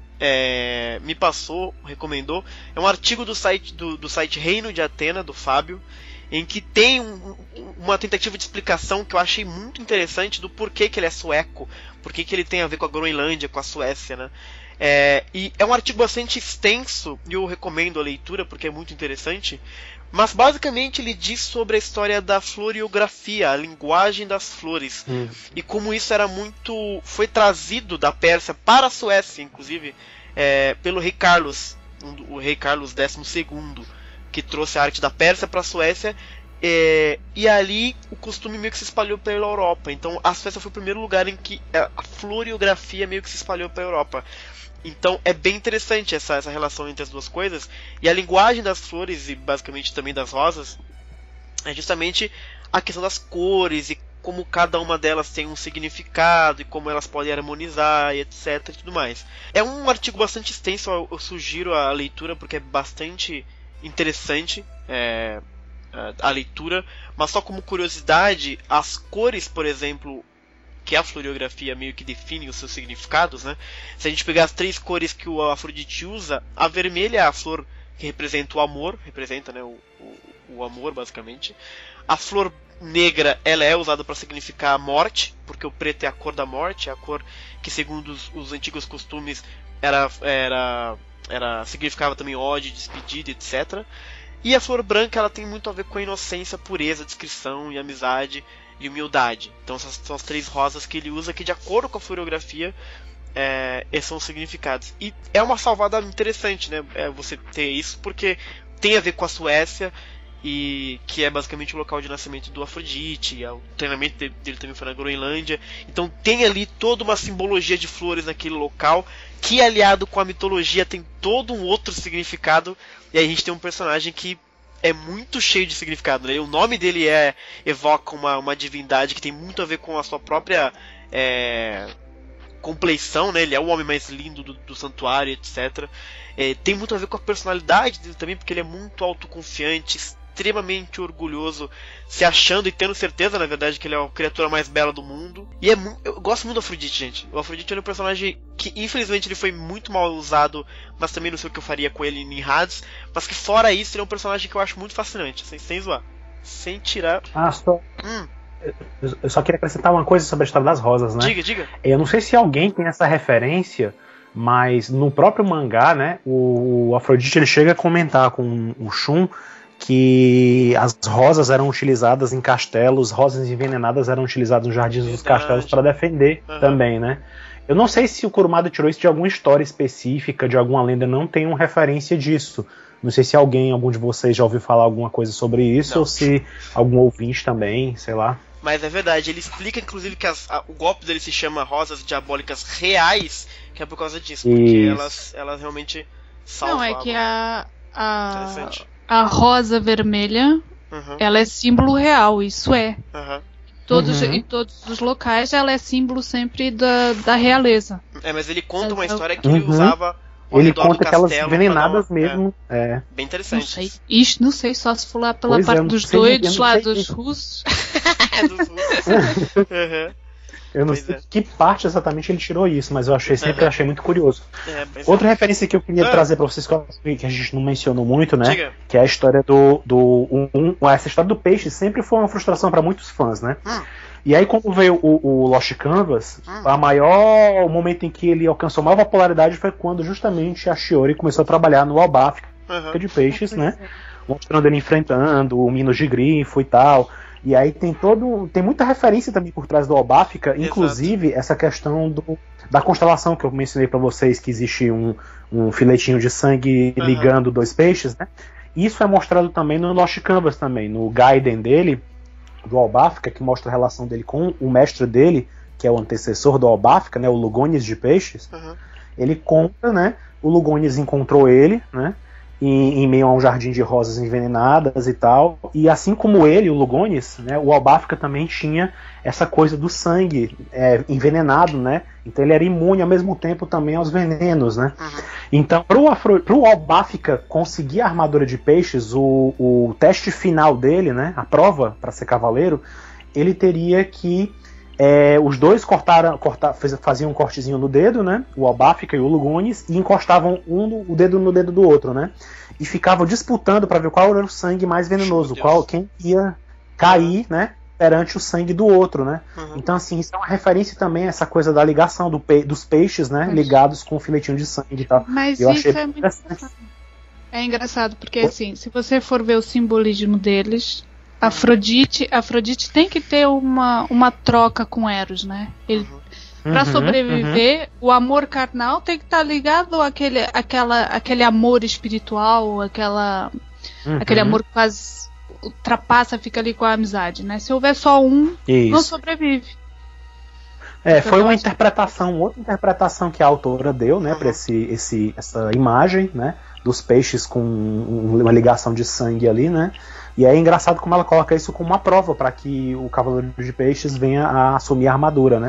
me passou, recomendou, é um artigo do site Reino de Atena, do Fábio, em que tem uma tentativa de explicação que eu achei muito interessante do porquê que ele é sueco, porquê que ele tem a ver com a Groenlândia, com a Suécia, né? E é um artigo bastante extenso, e eu recomendo a leitura porque é muito interessante, mas basicamente ele diz sobre a história da floriografia, a linguagem das flores, e como isso foi trazido da Pérsia para a Suécia, inclusive, pelo rei Carlos, o rei Carlos XII, que trouxe a arte da Pérsia para a Suécia, e ali o costume meio que se espalhou pela Europa. Então a Suécia foi o primeiro lugar em que a floriografia meio que se espalhou pela Europa. Então é bem interessante essa relação entre as duas coisas. E a linguagem das flores, e basicamente também das rosas, é justamente a questão das cores e como cada uma delas tem um significado e como elas podem harmonizar e etc e tudo mais. É um artigo bastante extenso, eu sugiro a leitura porque é bastante interessante a leitura, mas só como curiosidade, as cores, por exemplo, que a floriografia meio que define os seus significados, né? Se a gente pegar as 3 cores que o Afrodite usa, a vermelha é a flor que representa o amor, representa, né, o amor basicamente. A flor negra, ela é usada para significar a morte, porque o preto é a cor da morte, é a cor que segundo os antigos costumes significava também ódio, despedida, etc. E a flor branca, ela tem muito a ver com a inocência, pureza, discrição e amizade e humildade. Então essas são as 3 rosas que ele usa, que de acordo com a floriografia esses são os significados. E é uma salvada interessante, né, você ter isso, porque tem a ver com a Suécia, e que é basicamente o local de nascimento do Afrodite, o treinamento dele também foi na Groenlândia. Então tem ali toda uma simbologia de flores naquele local, que aliado com a mitologia tem todo um outro significado. E aí a gente tem um personagem que é muito cheio de significado, né? O nome dele evoca uma divindade que tem muito a ver com a sua própria compleição, né? Ele é o homem mais lindo do santuário, etc. Tem muito a ver com a personalidade dele também, porque ele é muito autoconfiante, extremamente orgulhoso, se achando e tendo certeza, na verdade, que ele é a criatura mais bela do mundo. E eu gosto muito do Afrodite, gente. O Afrodite é um personagem que, infelizmente, ele foi muito mal usado, mas também não sei o que eu faria com ele em Hades, mas que, fora isso, ele é um personagem que eu acho muito fascinante, sem zoar. Sem tirar... Eu só queria acrescentar uma coisa sobre a história das rosas, né? Diga. Eu não sei se alguém tem essa referência, mas no próprio mangá, né, o Afrodite ele chega a comentar com o Shun que as rosas eram utilizadas em castelos, rosas envenenadas eram utilizadas nos jardins dos castelos para defender também, né? Eu não sei se o Kurumada tirou isso de alguma história específica, de alguma lenda, não tenho referência disso. Não sei se algum de vocês já ouviu falar alguma coisa sobre isso, ou se algum ouvinte também, sei lá. Mas é verdade, ele explica inclusive que o golpe dele se chama Rosas Diabólicas Reais, que é por causa disso, porque elas realmente salvam. Não, é que a rosa vermelha ela é símbolo real, isso é. Em todos os locais ela é símbolo sempre da realeza. Mas ele conta uma história que ele usava ao ele redor conta do aquelas castelo envenenadas mesmo. Bem interessante. Não sei, só se for lá pela parte dos doidos lá dos russos. Dos russos. Eu não sei que parte exatamente ele tirou isso, mas eu sempre achei muito curioso. Outra referência que eu queria trazer pra vocês, que a gente não mencionou muito, né? Diga. Que é a história essa história do peixe sempre foi uma frustração pra muitos fãs, né? E aí quando veio o Lost Canvas, o momento em que ele alcançou maior popularidade foi quando justamente a Shiori começou a trabalhar no Albafka de peixes, né? Mostrando ele enfrentando o Minos de Grifo e tal. E aí tem muita referência também por trás do Albafka, inclusive essa questão da constelação que eu mencionei pra vocês, que existe um filetinho de sangue ligando dois peixes, né? Isso é mostrado também no Lost Canvas também, no Gaiden dele, do Albafka, que mostra a relação dele com o mestre dele, que é o antecessor do Albafka, né, o Lugones de Peixes. Ele conta, né, o Lugones encontrou ele, né, em meio a um jardim de rosas envenenadas e tal, e assim como ele, o Lugones, né, o Albafka também tinha essa coisa do sangue envenenado, né, então ele era imune ao mesmo tempo também aos venenos, né. Então pro Albafka conseguir a armadura de peixes, o teste final dele, né, a prova para ser cavaleiro, ele teria que os dois faziam um cortezinho no dedo, né? O Albafka e o Lugones, e encostavam o dedo no dedo do outro, né? E ficavam disputando para ver qual era o sangue mais venenoso, quem ia cair, né? Perante o sangue do outro, né? Então, assim, isso é uma referência também a essa coisa da ligação dos peixes, né? Ligados com o filetinho de sangue e tal. Mas isso é muito engraçado. É engraçado, porque assim, se você for ver o simbolismo deles, Afrodite tem que ter uma troca com Eros, né? Pra sobreviver, o amor carnal tem que estar ligado àquele amor espiritual, aquele amor que quase ultrapassa, fica ali com a amizade, né? Se houver só um, não sobrevive. Foi uma outra interpretação que a autora deu, né, para essa imagem, né, dos peixes com uma ligação de sangue ali, né? E é engraçado como ela coloca isso como uma prova para que o Cavaleiro de Peixes venha a assumir a armadura, né?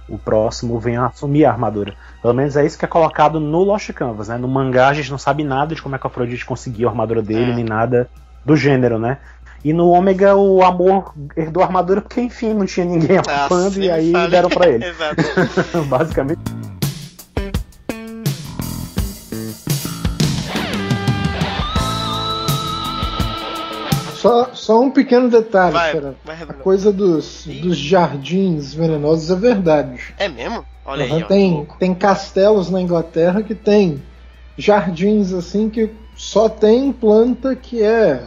O próximo venha a assumir a armadura. Pelo menos é isso que é colocado no Lost Canvas, né? No mangá a gente não sabe nada de como é que o Afrodite conseguiu a armadura dele, nem nada do gênero, né? E no Ômega o amor herdou a armadura porque, enfim, não tinha ninguém ocupando e aí deram pra ele. Basicamente. Só um pequeno detalhe, a coisa dos jardins venenosos é verdade. É mesmo? Olha aí. Tem castelos na Inglaterra que tem jardins assim que só tem planta que é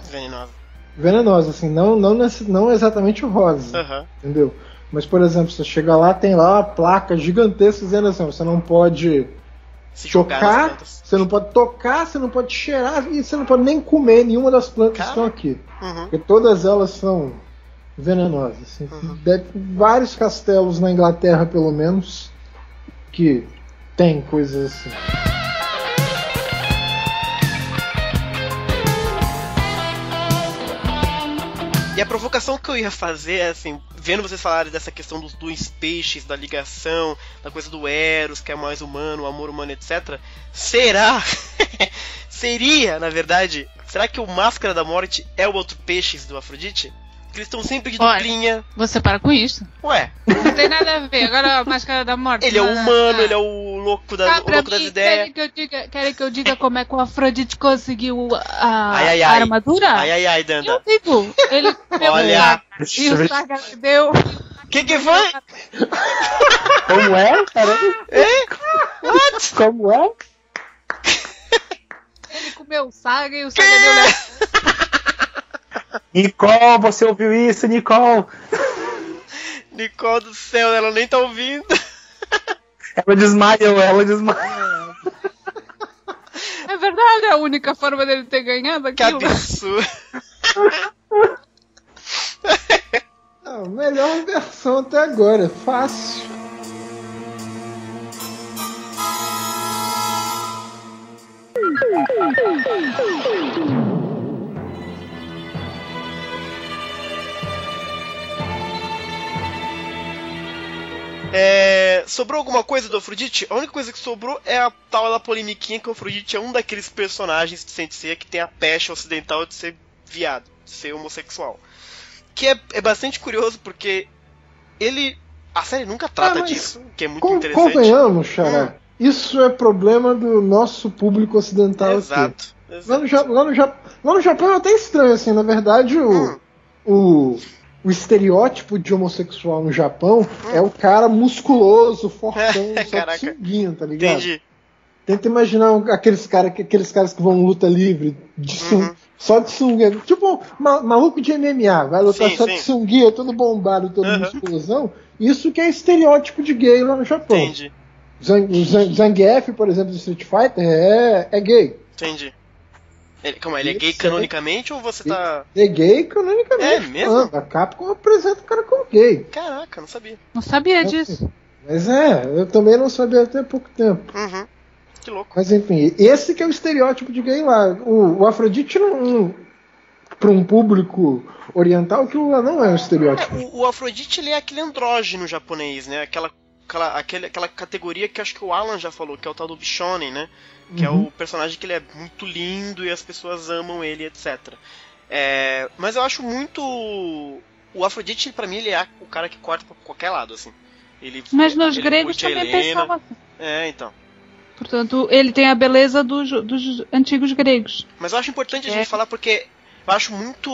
venenosa, assim, não exatamente o rosa, entendeu? Mas, por exemplo, você chega lá, tem lá placas gigantescas dizendo assim, você não pode tocar, você não pode tocar, você não pode cheirar e você não pode nem comer nenhuma das plantas que estão aqui. Porque todas elas são venenosas. Assim. Vários castelos na Inglaterra, pelo menos, que tem coisas assim. E a provocação que eu ia fazer é assim, vendo vocês falarem dessa questão dos dois peixes, da ligação, da coisa do Eros, que é mais humano, o amor humano, etc. Seria, na verdade, será que o Máscara da Morte é o outro peixe do Afrodite? Porque eles estão sempre de duplinha. Você para com isso? Ué. Não tem nada a ver. Agora a Máscara da Morte. Ele é humano, ele é o louco das ideias. Querem que eu diga como é que o Afrodite conseguiu a armadura? Ai, Danda. Eu digo. Ele comeu e o Saga deu. Que foi? Como é? Peraí. What? Como é? Ele comeu o Saga e o Saga deu. Nicole, você ouviu isso, Nicole? Nicole do céu, ela nem tá ouvindo. Ela desmaiou. É verdade, é a única forma dele ter ganhado aquilo. Que absurdo. A melhor versão até agora, é fácil. Sobrou alguma coisa do Afrodite? A única coisa que sobrou é a tal da polemiquinha que o Afrodite é um daqueles personagens de Saint Seiya que tem a pecha ocidental de ser viado, de ser homossexual. Que é bastante curioso porque a série nunca trata disso, que é muito interessante. Convenhamos, Xará, isso é problema do nosso público ocidental. Exato. Lá no Japão é até estranho, assim, na verdade o estereótipo de homossexual no Japão é o cara musculoso, fortão, só de sunguinha, tá ligado? Entendi. Tenta imaginar aqueles caras que vão luta livre, só de sunguinha. Tipo, maluco de MMA, vai lutar só de sunguinha, todo bombado, todo musculosão. Isso que é estereótipo de gay lá no Japão. Entendi. Zangief, por exemplo, do Street Fighter, é gay. Entendi. Ele é gay canonicamente ou você tá... É gay canonicamente. É mesmo? A Capcom apresenta o cara como gay. Caraca, não sabia. Não sabia disso. Mas eu também não sabia até pouco tempo. Que louco. Mas enfim, esse que é o estereótipo de gay lá. O Afrodite para um público oriental, aquilo lá não é um estereótipo. O Afrodite, ele é aquele andrógeno japonês, né? Aquela categoria que acho que o Alan já falou, que é o tal do Bishonen, né? Que é o personagem que ele é muito lindo e as pessoas amam ele, etc. Mas eu acho muito... O Afrodite, pra mim, ele é o cara que corta pra qualquer lado, assim. Mas nos gregos também pensavam assim. Então. Portanto, ele tem a beleza dos antigos gregos. Mas eu acho importante a gente falar porque eu acho muito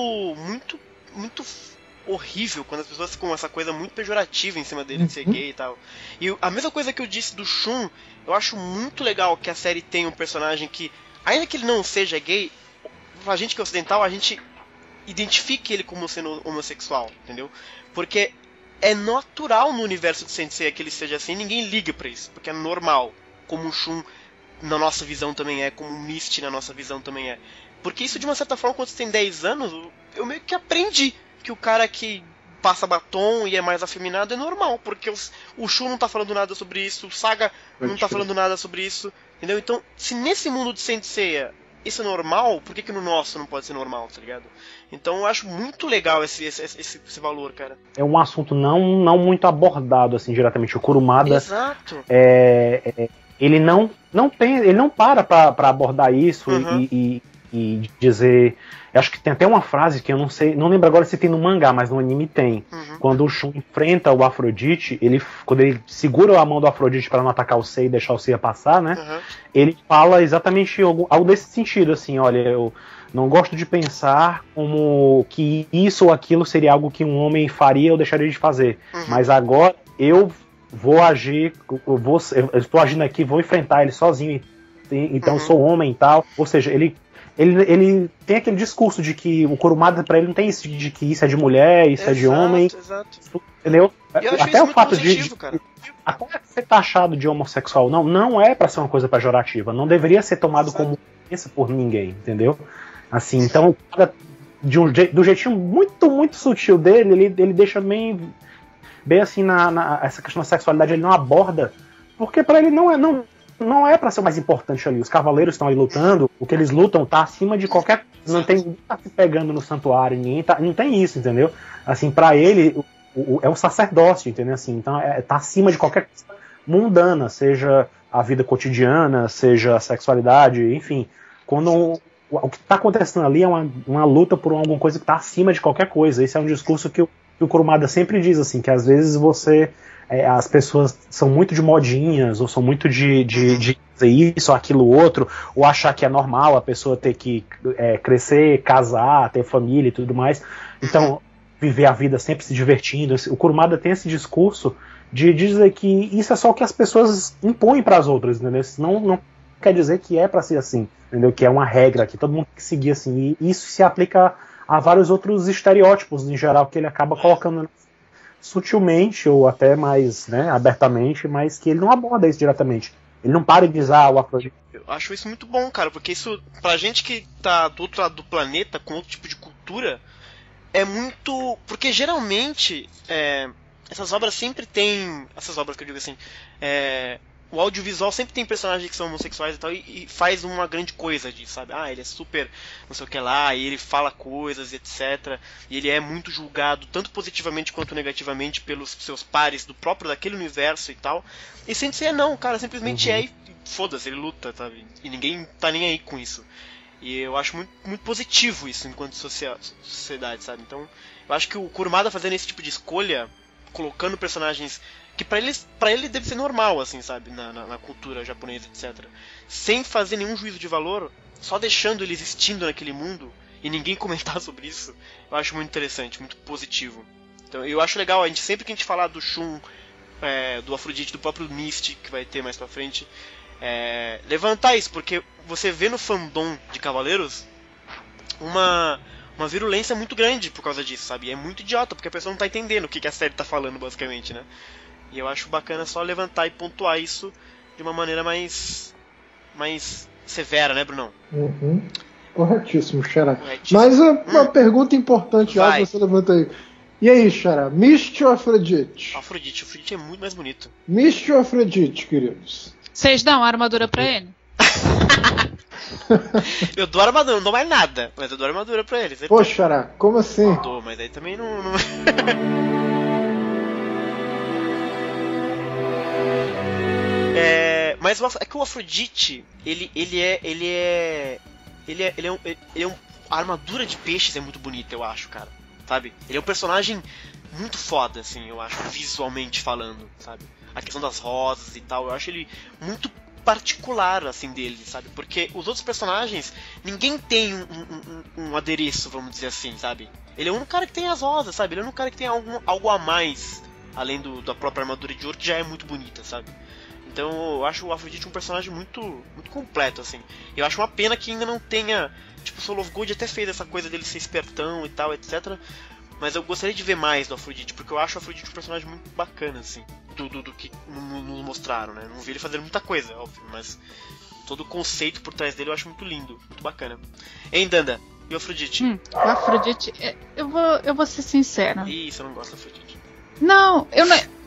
horrível quando as pessoas ficam essa coisa muito pejorativa em cima dele de ser gay e tal. E a mesma coisa que eu disse do Shun, eu acho muito legal que a série tenha um personagem que, ainda que ele não seja gay, a gente que é ocidental, a gente identifique ele como sendo homossexual, entendeu? Porque é natural no universo de Saint Seiya que ele seja assim, ninguém liga pra isso, porque é normal, como o Shun na nossa visão também é, como o Misty na nossa visão também é. Porque isso, de uma certa forma, quando você tem 10 anos, eu meio que aprendi que o cara que passa batom e é mais afeminado é normal, porque o Shun não tá falando nada sobre isso, o Saga não tá falando nada sobre isso, entendeu? Então, se nesse mundo de Saint Seiya isso é normal, por que no nosso não pode ser normal, tá ligado? Então eu acho muito legal esse valor, cara. É um assunto não muito abordado, assim, diretamente. O Kurumada... Exato. Ele não para abordar isso e dizer... Eu acho que tem até uma frase que eu não lembro agora se tem no mangá, mas no anime tem. Quando o Shun enfrenta o Afrodite, quando ele segura a mão do Afrodite para não atacar o Seiya e deixar o Seiya passar, né? Ele fala exatamente algo desse sentido, assim, olha, eu não gosto de pensar como que isso ou aquilo seria algo que um homem faria ou deixaria de fazer. Mas agora eu vou agir, eu estou agindo aqui, vou enfrentar ele sozinho, então eu sou homem e tal. Ou seja, ele tem aquele discurso de que o Kurumada pra ele não tem isso de que isso é de mulher, isso é de homem. Exato. Entendeu? Até o fato de até ser taxado de homossexual não é pra ser uma coisa pejorativa. Não deveria ser tomado como isso por ninguém, entendeu? Assim, então, do jeitinho muito, muito sutil dele, ele deixa bem assim, essa questão da sexualidade ele não aborda, porque pra ele não é pra ser o mais importante ali. Os cavaleiros estão aí lutando, o que eles lutam tá acima de qualquer... Não tem ninguém tá se pegando no santuário, não tem isso, entendeu? Assim, pra ele, é o sacerdócio, entendeu? Assim, então tá acima de qualquer coisa mundana, seja a vida cotidiana, seja a sexualidade, enfim. Quando o que tá acontecendo ali é uma luta por alguma coisa que tá acima de qualquer coisa. Esse é um discurso que o Kurumada sempre diz, assim, que às vezes as pessoas são muito de modinhas, ou são muito de dizer isso, aquilo, outro, ou achar que é normal a pessoa ter que crescer, casar, ter família e tudo mais. Então, viver a vida sempre se divertindo. O Kurumada tem esse discurso de dizer que isso é só o que as pessoas impõem para as outras, entendeu? Isso não quer dizer que é para ser assim, entendeu? Que é uma regra, que todo mundo tem que seguir assim. E isso se aplica a vários outros estereótipos, em geral, que ele acaba colocando sutilmente ou até mais, né, abertamente, mas que ele não aborda isso diretamente. Ele não para de dizer o Afrodite. Eu acho isso muito bom, cara, porque isso, pra gente que tá do outro lado do planeta, com outro tipo de cultura, é muito... Porque geralmente, essas obras sempre têm... Essas obras que eu digo assim... o audiovisual sempre tem personagens que são homossexuais e tal, e faz uma grande coisa disso, sabe? Ele é super não sei o que lá, e ele fala coisas, etc. E ele é muito julgado, tanto positivamente quanto negativamente, pelos seus pares do próprio daquele universo e tal. E Saint Seiya não, o cara simplesmente é e foda-se, ele luta, sabe? E ninguém tá nem aí com isso. E eu acho muito, muito positivo isso enquanto sociedade, sabe? Então, eu acho que o Kurumada fazendo esse tipo de escolha, colocando personagens que pra ele deve ser normal, assim, sabe, na cultura japonesa, etc. Sem fazer nenhum juízo de valor, só deixando ele existindo naquele mundo e ninguém comentar sobre isso, eu acho muito interessante, muito positivo. Então eu acho legal, sempre que a gente falar do Shun, do Afrodite, do próprio Mist, que vai ter mais pra frente, levantar isso, porque você vê no fandom de Cavaleiros uma virulência muito grande por causa disso, sabe? E é muito idiota, porque a pessoa não tá entendendo o que a série tá falando, basicamente, né? E eu acho bacana só levantar e pontuar isso de uma maneira mais severa, né, Brunão? Corretíssimo, Xará. Mas uma pergunta importante já que você levanta aí. E aí, Xará, Mist ou Afrodite? Afrodite é muito mais bonito. Mist ou Afrodite, queridos? Vocês dão a armadura pra ele? Eu dou armadura, não dou mais nada, mas eu dou armadura pra ele. Pô, Xará, como assim? Eu dou, mas aí também não... Mas é que o Afrodite, a armadura de peixes é muito bonita, eu acho, cara, sabe? Ele é um personagem muito foda, assim, eu acho, visualmente falando, sabe? A questão das rosas e tal, eu acho ele muito particular, assim, dele, sabe? Porque os outros personagens, ninguém tem um adereço, vamos dizer assim, sabe? Ele é o único cara que tem as rosas, sabe? Ele é o único cara que tem algo a mais, além da própria armadura de ouro, que já é muito bonita, sabe? Então eu acho o Afrodite um personagem muito, muito completo, assim. Eu acho uma pena que ainda não tenha... Tipo, o Soul of Gold até fez essa coisa dele ser espertão e tal, etc. Mas eu gostaria de ver mais do Afrodite, porque eu acho o Afrodite um personagem muito bacana, assim. Do que nos mostraram, né? Não vi ele fazer muita coisa, óbvio, mas... Todo o conceito por trás dele eu acho muito lindo, muito bacana. Hein, Danda? E o Afrodite? O Afrodite... Eu vou ser sincera. Ih, você não gosta do Afrodite. Não,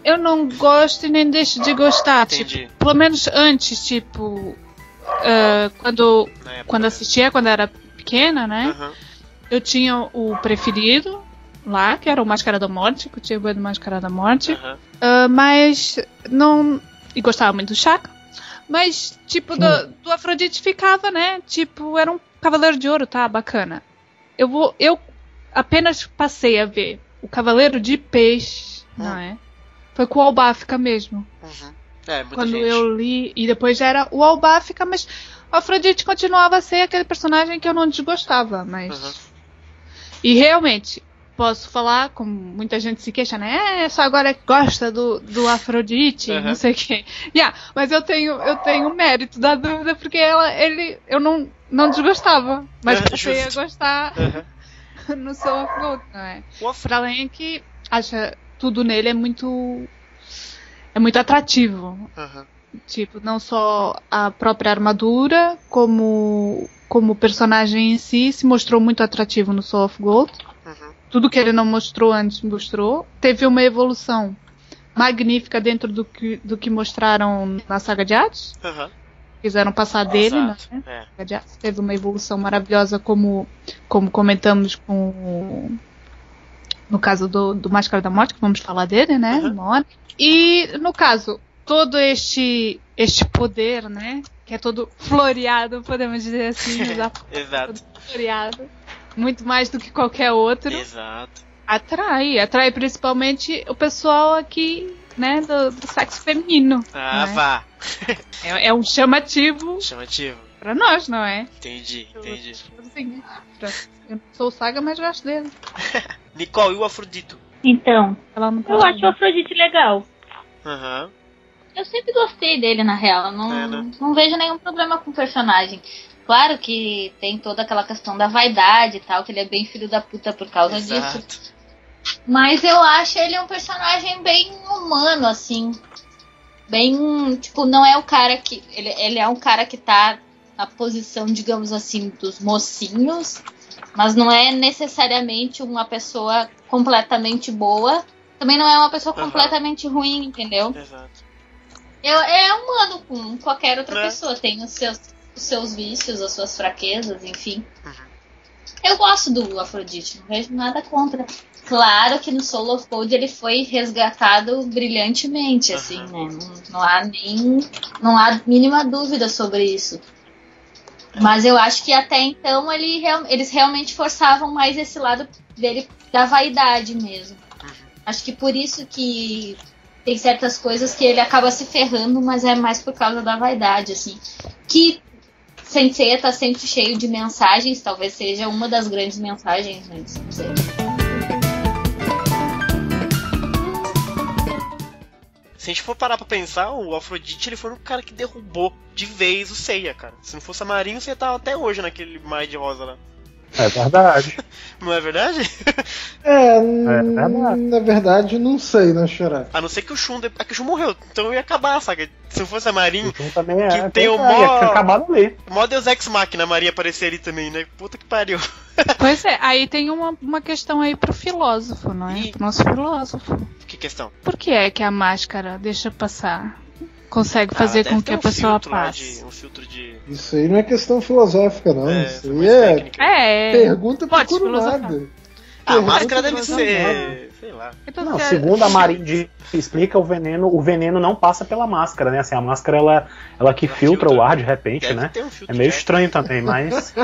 eu não gosto e nem deixo de gostar. Entendi. Tipo, pelo menos antes, tipo... quando assistia, quando era pequena, né? Eu tinha o preferido lá, que era o Máscara da Morte, que eu tinha do Máscara da Morte. Mas não... E gostava muito do Shaka. Mas, tipo, do Afrodite ficava, né? Tipo, era um Cavaleiro de Ouro, tá? Bacana. Eu apenas passei a ver o Cavaleiro de Peixe, não é? Foi com o Albáfica mesmo. Quando gente. Eu li, e depois já era o Albáfica, mas o Afrodite continuava a ser aquele personagem que eu não desgostava, mas... E realmente, posso falar, como muita gente se queixa, né? Só agora que gosta do Afrodite, não sei o quê. Mas eu tenho mérito da dúvida, porque eu não desgostava, mas passei a gostar no Soul of Gold, não é? Pra além que acha tudo nele é muito atrativo. Tipo, não só a própria armadura, como o personagem em si se mostrou muito atrativo no Soul of Gold. Tudo que ele não mostrou antes mostrou. Teve uma evolução magnífica dentro do que mostraram na saga de Hades. Quiseram passar dele, né? Teve uma evolução maravilhosa, como comentamos no caso do Máscara da Morte, que vamos falar dele, né? E no caso, todo este poder, né? Que é todo floreado, podemos dizer assim. Exato. Todo floreado. Muito mais do que qualquer outro. Exato. Atrai principalmente o pessoal aqui, né? Do sexo feminino. Né? Vá. É um chamativo. Pra nós, não é? Entendi. Assim, eu não sou Saga, mas gosto dele. Nicole, e o Afrodito? Então, eu acho o Afrodite legal. Eu sempre gostei dele, na real. Não vejo nenhum problema com o personagem. Claro que tem toda aquela questão da vaidade e tal, que ele é bem filho da puta por causa disso. Mas eu acho ele um personagem bem humano, assim. Bem, tipo, não é o cara que... Ele é um cara que tá na posição, digamos assim, dos mocinhos, mas não é necessariamente uma pessoa completamente boa. Também não é uma pessoa completamente ruim, entendeu? Exato. É humano como qualquer outra pessoa. Tem os seus vícios, as suas fraquezas, enfim. Eu gosto do Afrodite, não vejo nada contra. Claro que no Soul of Gold ele foi resgatado brilhantemente, assim, né? Não há mínima dúvida sobre isso. Mas eu acho que até então eles realmente forçavam mais esse lado dele da vaidade mesmo. Acho que por isso que tem certas coisas que ele acaba se ferrando, mas é mais por causa da vaidade, assim. Que Saint Seiya tá sempre cheio de mensagens, talvez seja uma das grandes mensagens, né? Não sei. Se a gente for parar pra pensar, o Afrodite ele foi o cara que derrubou de vez o Seiya, cara. Se não fosse a Marinho, você tava até hoje naquele mar de rosa lá. É verdade. Não é verdade? Na verdade, não sei, né, Xará? A não ser que o Shun... É que o Shun morreu, então ia acabar, sabe? Se não fosse a Marinho... O Shun também que tem o mó... acabado ali. O mó Deus Ex Machina, a Maria aparecer ali também, né? Puta que pariu. Pois é, aí tem uma questão aí pro filósofo, não é? Pro nosso filósofo. Que questão? Por que é que a máscara deixa passar? Consegue fazer com que a pessoa passe? Um filtro de... Isso aí não é questão filosófica, não. Isso aí pergunta pro Kurumada. A máscara deve ser... sei lá. Então, não, segundo a Marin explica, o veneno não passa pela máscara, né? Assim, a máscara ela que filtra o ar de repente, né? Um é meio estranho também, mas...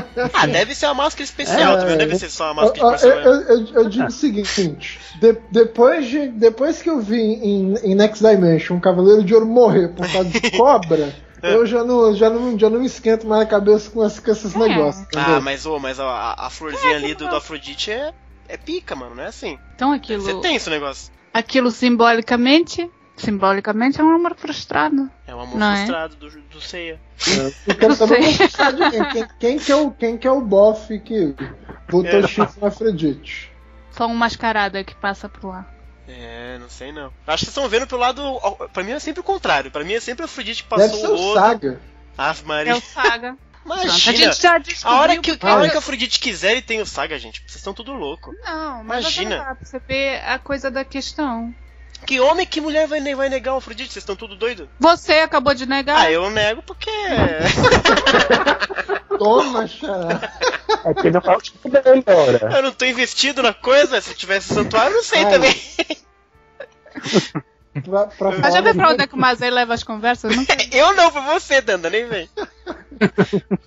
deve ser uma máscara especial, também. Deve ser só uma máscara de personagem. Eu digo o seguinte, depois que eu vi em Next Dimension um Cavaleiro de Ouro morrer por causa de cobra... Eu já não esquento mais a cabeça com esses negócios. Entendeu? Mas a florzinha ali do Afrodite é pica, mano, não é assim. Então aquilo... Você tem esse negócio. Aquilo simbolicamente é um amor frustrado. É um amor frustrado do Seiya. Eu quero saber quem que é o bofe que botou chifre no Afrodite. Só um mascarada que passa por lá. Não sei não. Acho que vocês estão vendo pelo lado... Pra mim é sempre o contrário. Pra mim é sempre o Afrodite que passou Deve ser o Saga. Maria. É o Saga. Imagina, a gente já descobriu. A hora que o Afrodite quiser, ele tem o Saga, gente. Vocês estão tudo louco. Não, mas imagina. Pra você ver a coisa da questão. Que homem, que mulher vai negar o Afrodite? Vocês estão tudo doido? Você acabou de negar? Eu nego porque... Toma, Xará. É que não fala o tipo dele, ora. Eu não tô investido na coisa. Se tivesse santuário, eu não sei também. Mas já vê pra onde é que o Mazei leva as conversas? Eu não, foi você, Danda, nem vem.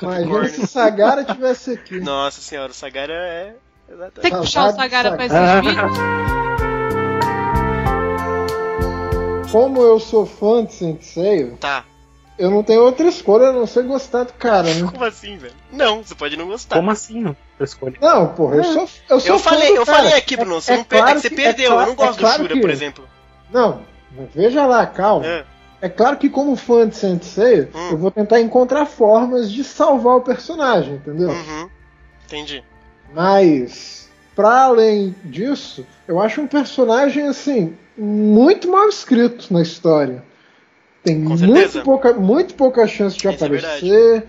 Imagina se o Sagara tivesse aqui. Nossa senhora, o Sagara é... Tem que puxar o Sagara pra esses vídeos. Como eu sou fã de Saint Seiya, eu não tenho outra escolha a não ser gostar do cara, né? Como assim, velho? Não, você pode não gostar. Como assim, não? Escolha. Não, porra, eu falei aqui, Bruno, você você perdeu. Eu não gosto do Shura, por exemplo. Não, veja lá, calma. É claro que como fã de Saint Seiya, eu vou tentar encontrar formas de salvar o personagem, entendeu? Entendi. Mas, pra além disso, eu acho um personagem, assim, muito mal escrito na história. Tem muito pouca chance de aparecer.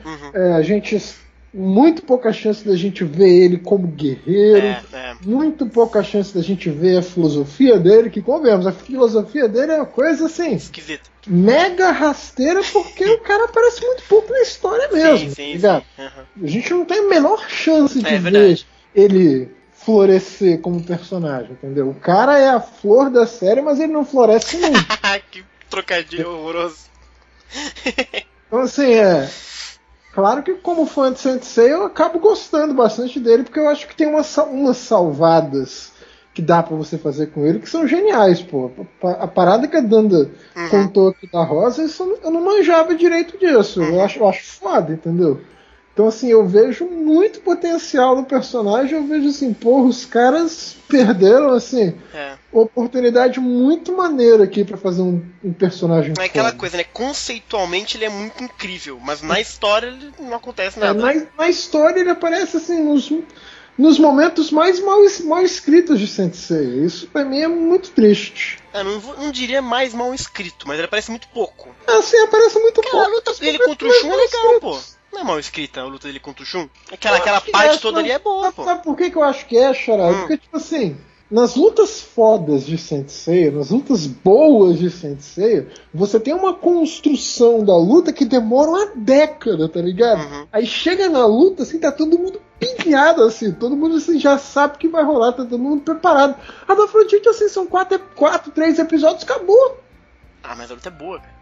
A gente... Muito pouca chance da gente ver ele como guerreiro. Muito pouca chance da gente ver a filosofia dele, que, como vemos, a filosofia dele é uma coisa assim... esquisita. Mega rasteira, porque o cara aparece muito pouco na história mesmo. Sim. A gente não tem a menor chance de ver ele florescer como personagem, entendeu? O cara é a flor da série, mas ele não floresce nunca. Que trocadilho horroroso. Então, assim, claro que como fã de Saint Seiya eu acabo gostando bastante dele, porque eu acho que tem umas salvadas que dá pra você fazer com ele que são geniais, pô. A parada que a Danda contou aqui da Rosa, eu não manjava direito disso. Eu acho foda, entendeu? Então, assim, eu vejo muito potencial no personagem, eu vejo assim, porra, os caras perderam, assim, uma oportunidade muito maneira aqui pra fazer um personagem foda. É aquela coisa, né? Conceitualmente ele é muito incrível, mas na história ele não acontece nada. Na história ele aparece, assim, nos momentos mais mal escritos de Saint Seiya. Isso pra mim é muito triste. Não diria mais mal escrito, mas ele aparece muito pouco. Sim, aparece muito pouco. A luta dele contra o Shun é legal, pô. Não é mal escrita a luta dele contra o Shun? Aquela parte toda ali é boa, pô. Sabe por que eu acho que é, Xará? Porque, tipo assim, nas lutas fodas de Saint Seiya, nas lutas boas de Saint Seiya, você tem uma construção da luta que demora uma década, tá ligado? Uhum. Aí chega na luta, assim, tá todo mundo pilhado, assim, todo mundo assim, já sabe o que vai rolar, tá todo mundo preparado. A da Afrodite, assim, são 3 episódios, acabou. Ah, mas a luta é boa, cara.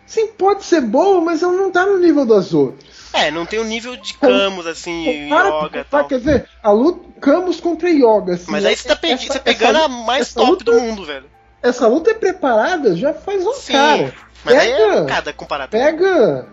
Sim, pode ser boa, mas ela não tá no nível das outras. Não tem o nível de Camus, assim, Yoga e tal. Quer dizer, a luta Camus contra Yoga, assim. Mas aí você tá pegando a mais top luta, do mundo, velho. Essa luta é preparada já faz um cara. Mas aí é cada comparado. Pega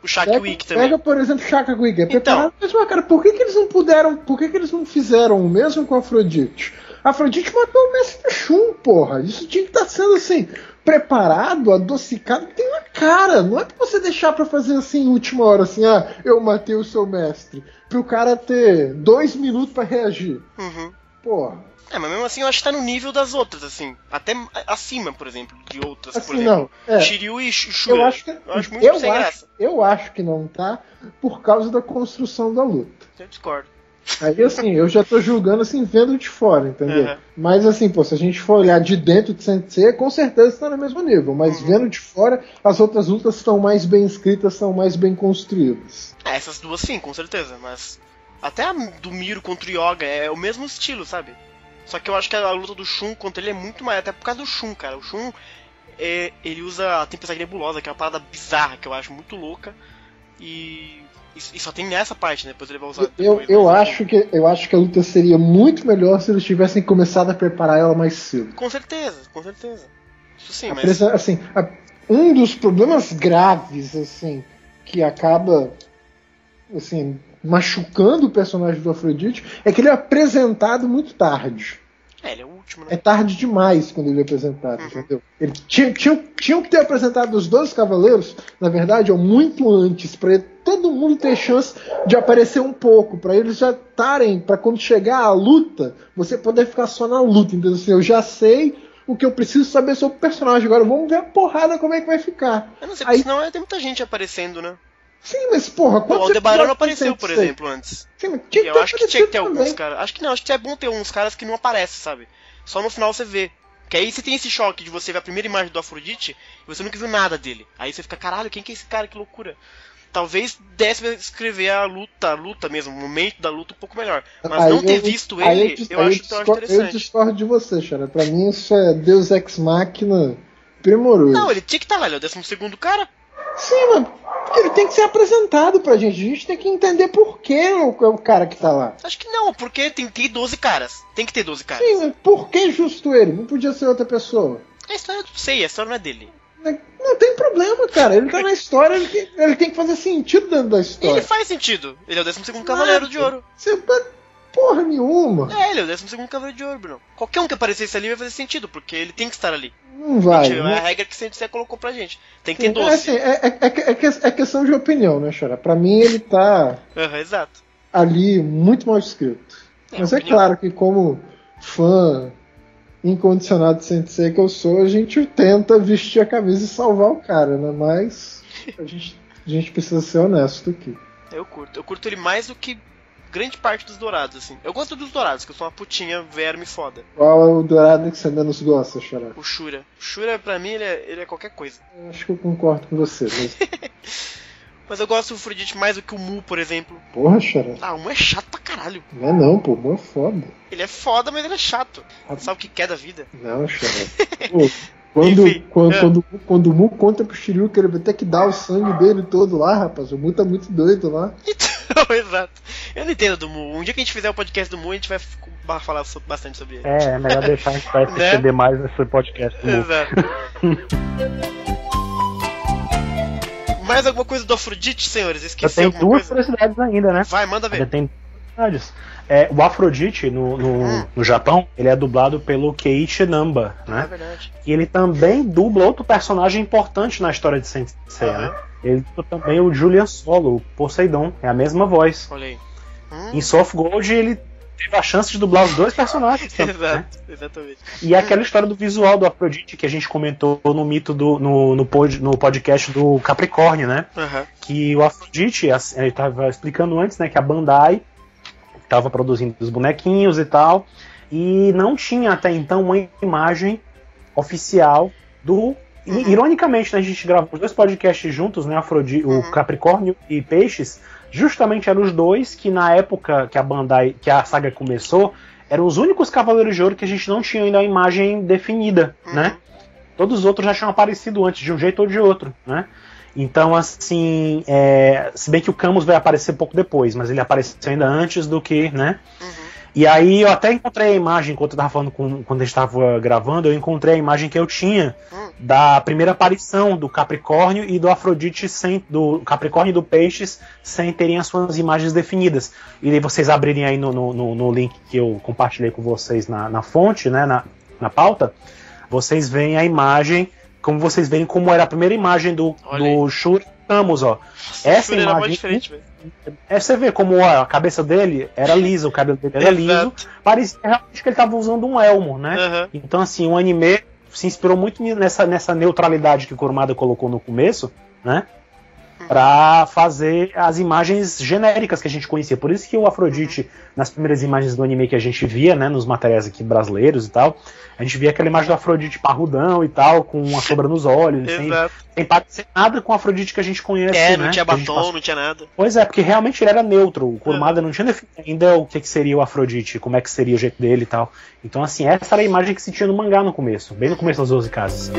o Shaq Week também. Pega, por exemplo, o Shaq Week. É preparado, mas, cara, por que eles não puderam, por que eles não fizeram o mesmo com a Afrodite? A Afrodite matou o Mestre Shun, porra. Isso tinha que estar sendo, assim, preparado, adocicado, tem uma cara. Não é pra você deixar pra fazer assim, última hora, assim, eu matei o seu mestre. Pro cara ter 2 minutos pra reagir. Uhum. Porra. Mas mesmo assim eu acho que tá no nível das outras, assim. Até acima, por exemplo, de outras, assim, por exemplo. Não, Shiryu e Shura. Eu acho muito sem graça. Eu acho que não tá por causa da construção da luta. Eu discordo. Aí, assim, eu já tô julgando, assim, vendo de fora, entendeu? Uhum. Mas, assim, se a gente for olhar de dentro de Saint Seiya, com certeza está no mesmo nível. Mas vendo de fora, as outras lutas estão mais bem escritas, são mais bem construídas. Essas duas sim, com certeza. Mas até a do Miro contra o Yoga é o mesmo estilo, sabe? Só que eu acho que a luta do Shun contra ele é muito mais, até por causa do Shun, cara. O Shun, ele usa a Tempestade Nebulosa, que é uma parada bizarra, que eu acho muito louca. E só tem nessa parte, né? Depois ele vai usar. Eu acho que a luta seria muito melhor se eles tivessem começado a preparar ela mais cedo. Com certeza, com certeza. Isso sim, mas... assim, um dos problemas graves, assim, que acaba, assim, machucando o personagem do Afrodite é que ele é apresentado muito tarde. Ele é o último, né? É tarde demais quando ele é apresentado, entendeu? Ele tinham que ter apresentado os 12 Cavaleiros, na verdade, muito antes, pra todo mundo ter chance de aparecer um pouco, pra eles já estarem, pra quando chegar a luta, você poder ficar só na luta, entendeu? Assim, eu já sei o que eu preciso saber sobre o personagem, agora vamos ver a porrada como é que vai ficar. Eu não sei, porque senão tem muita gente aparecendo, né? Sim, mas porra, o Aldebaran não apareceu, por exemplo, antes. Sim, eu acho que tinha que ter alguns caras. Acho que é bom ter uns caras que não aparecem, sabe? Só no final você vê. Que aí você tem esse choque de você ver a primeira imagem do Afrodite e você nunca viu nada dele. Aí você fica, caralho, quem que é esse cara? Que loucura. Talvez desse pra escrever a luta mesmo, o momento da luta um pouco melhor. Mas aí não ter visto ele, eu acho interessante. Eu discordo de você, Xara. Pra mim isso é Deus Ex Machina primoroso. Não, ele tinha que estar lá, ele é o 12º cara. Sim, mas ele tem que ser apresentado pra gente. A gente tem que entender por que é o cara que tá lá. Acho que não, porque tem que ter 12 caras. Tem que ter 12 caras. Sim, mas por que justo ele? Não podia ser outra pessoa. A história eu sei, a história não é dele. Não tem problema, cara. Ele tá na história, ele tem que fazer sentido dentro da história. Ele faz sentido. Ele é o 12º Cavaleiro de Ouro. Porra nenhuma. Ele é o 12º Cavaleiro de Ouro, Bruno. Qualquer um que aparecesse ali vai fazer sentido, porque ele tem que estar ali. Não vai. É a regra que você colocou pra gente. Tem que ter 12. Assim, é questão de opinião, né, Xará? Pra mim ele tá exato. ali muito mal escrito. Mas é claro que como fã incondicionado de Saint Seiya que eu sou, a gente tenta vestir a camisa e salvar o cara, né? Mas a gente precisa ser honesto aqui. Eu curto ele mais do que grande parte dos dourados, assim. Eu gosto dos dourados, que eu sou uma putinha verme foda. Qual é o dourado que você menos gosta, Xará? O Shura. O Shura, pra mim, ele é qualquer coisa. Eu acho que eu concordo com você, mas... Mas eu gosto do Afrodite mais do que o Mu, por exemplo. Porra, Xará. O Mu é chato pra caralho. Não é não, pô. O Mu é foda. Ele é foda, mas ele é chato. Sabe o que quer da vida? Não, Xará. Pô, quando o Mu conta pro Shiryu que ele vai ter que dar o sangue dele todo lá, rapaz. O Mu tá muito doido lá. Então, exato. Eu não entendo do Mu. Um dia que a gente fizer o podcast do Mu, a gente vai falar bastante sobre ele. É melhor deixar, a gente vai se estender mais nesse podcast do Mu. Exato. Mais alguma coisa do Afrodite, senhores? Esqueci alguma coisa? Eu tenho 2 curiosidades ainda, né? Vai, manda ver. Ainda tem curiosidades. O Afrodite, no Japão, ele é dublado pelo Keiichi Namba, né? É verdade. E ele também dubla outro personagem importante na história de Saint Seiya, né? Ele dubla também o Julian Solo, o Poseidon. É a mesma voz. Olha aí. Em Soft Gold, ele teve a chance de dublar os 2 personagens. Exato, né? Exatamente. E aquela história do visual do Afrodite que a gente comentou no mito no podcast do Capricórnio, né? Que o Afrodite, ele estava explicando antes, né, que a Bandai estava produzindo os bonequinhos e tal, e não tinha até então uma imagem oficial do... Ironicamente, né, a gente gravou os 2 podcasts juntos, né, o Capricórnio e Peixes, justamente eram os 2 que na época que a saga começou, eram os únicos Cavaleiros de Ouro que a gente não tinha ainda a imagem definida, né? Todos os outros já tinham aparecido antes, de um jeito ou de outro, né? Então, assim, se bem que o Camus vai aparecer pouco depois, mas ele apareceu ainda antes do que, né? E aí eu até encontrei a imagem, enquanto eu estava falando quando a gente estava gravando, eu encontrei a imagem que eu tinha da primeira aparição do Capricórnio e do Afrodite, do Capricórnio e do Peixes, sem terem as suas imagens definidas. E aí vocês abrirem aí no link que eu compartilhei com vocês na fonte, né, na pauta, vocês veem a imagem, como vocês veem como era a primeira imagem do Shuri Camus, ó. Essa Shuri imagem era diferente, velho. Você vê como a cabeça dele era lisa, o cabelo dele era liso, parecia realmente que ele estava usando um elmo, né? Então, assim, o anime se inspirou muito nessa neutralidade que o Kurumada colocou no começo, né? Pra fazer as imagens genéricas que a gente conhecia. Por isso que o Afrodite, nas primeiras imagens do anime que a gente via, né, nos materiais aqui brasileiros e tal, a gente via aquela imagem do Afrodite parrudão e tal, com uma sombra nos olhos, sem parecer nada com o Afrodite que a gente conhece. Não tinha batom, não tinha nada. Pois é, porque realmente ele era neutro. O Kurumada não tinha definido ainda o que seria o Afrodite, como é que seria o jeito dele e tal. Então, assim, essa era a imagem que se tinha no mangá no começo, bem no começo das 12 casas.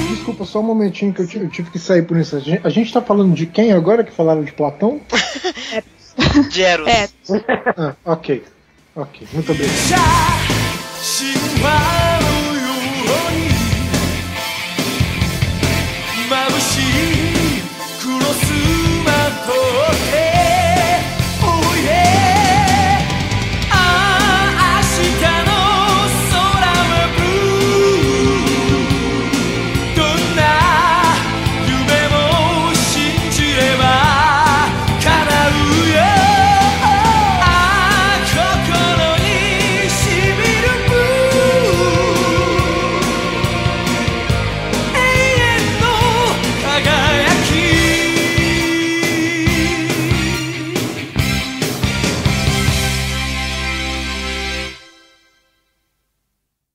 Desculpa, só um momentinho que eu tive que sair por isso. A gente tá falando de quem agora que falaram de Platão? De Eros. Ok, muito obrigado.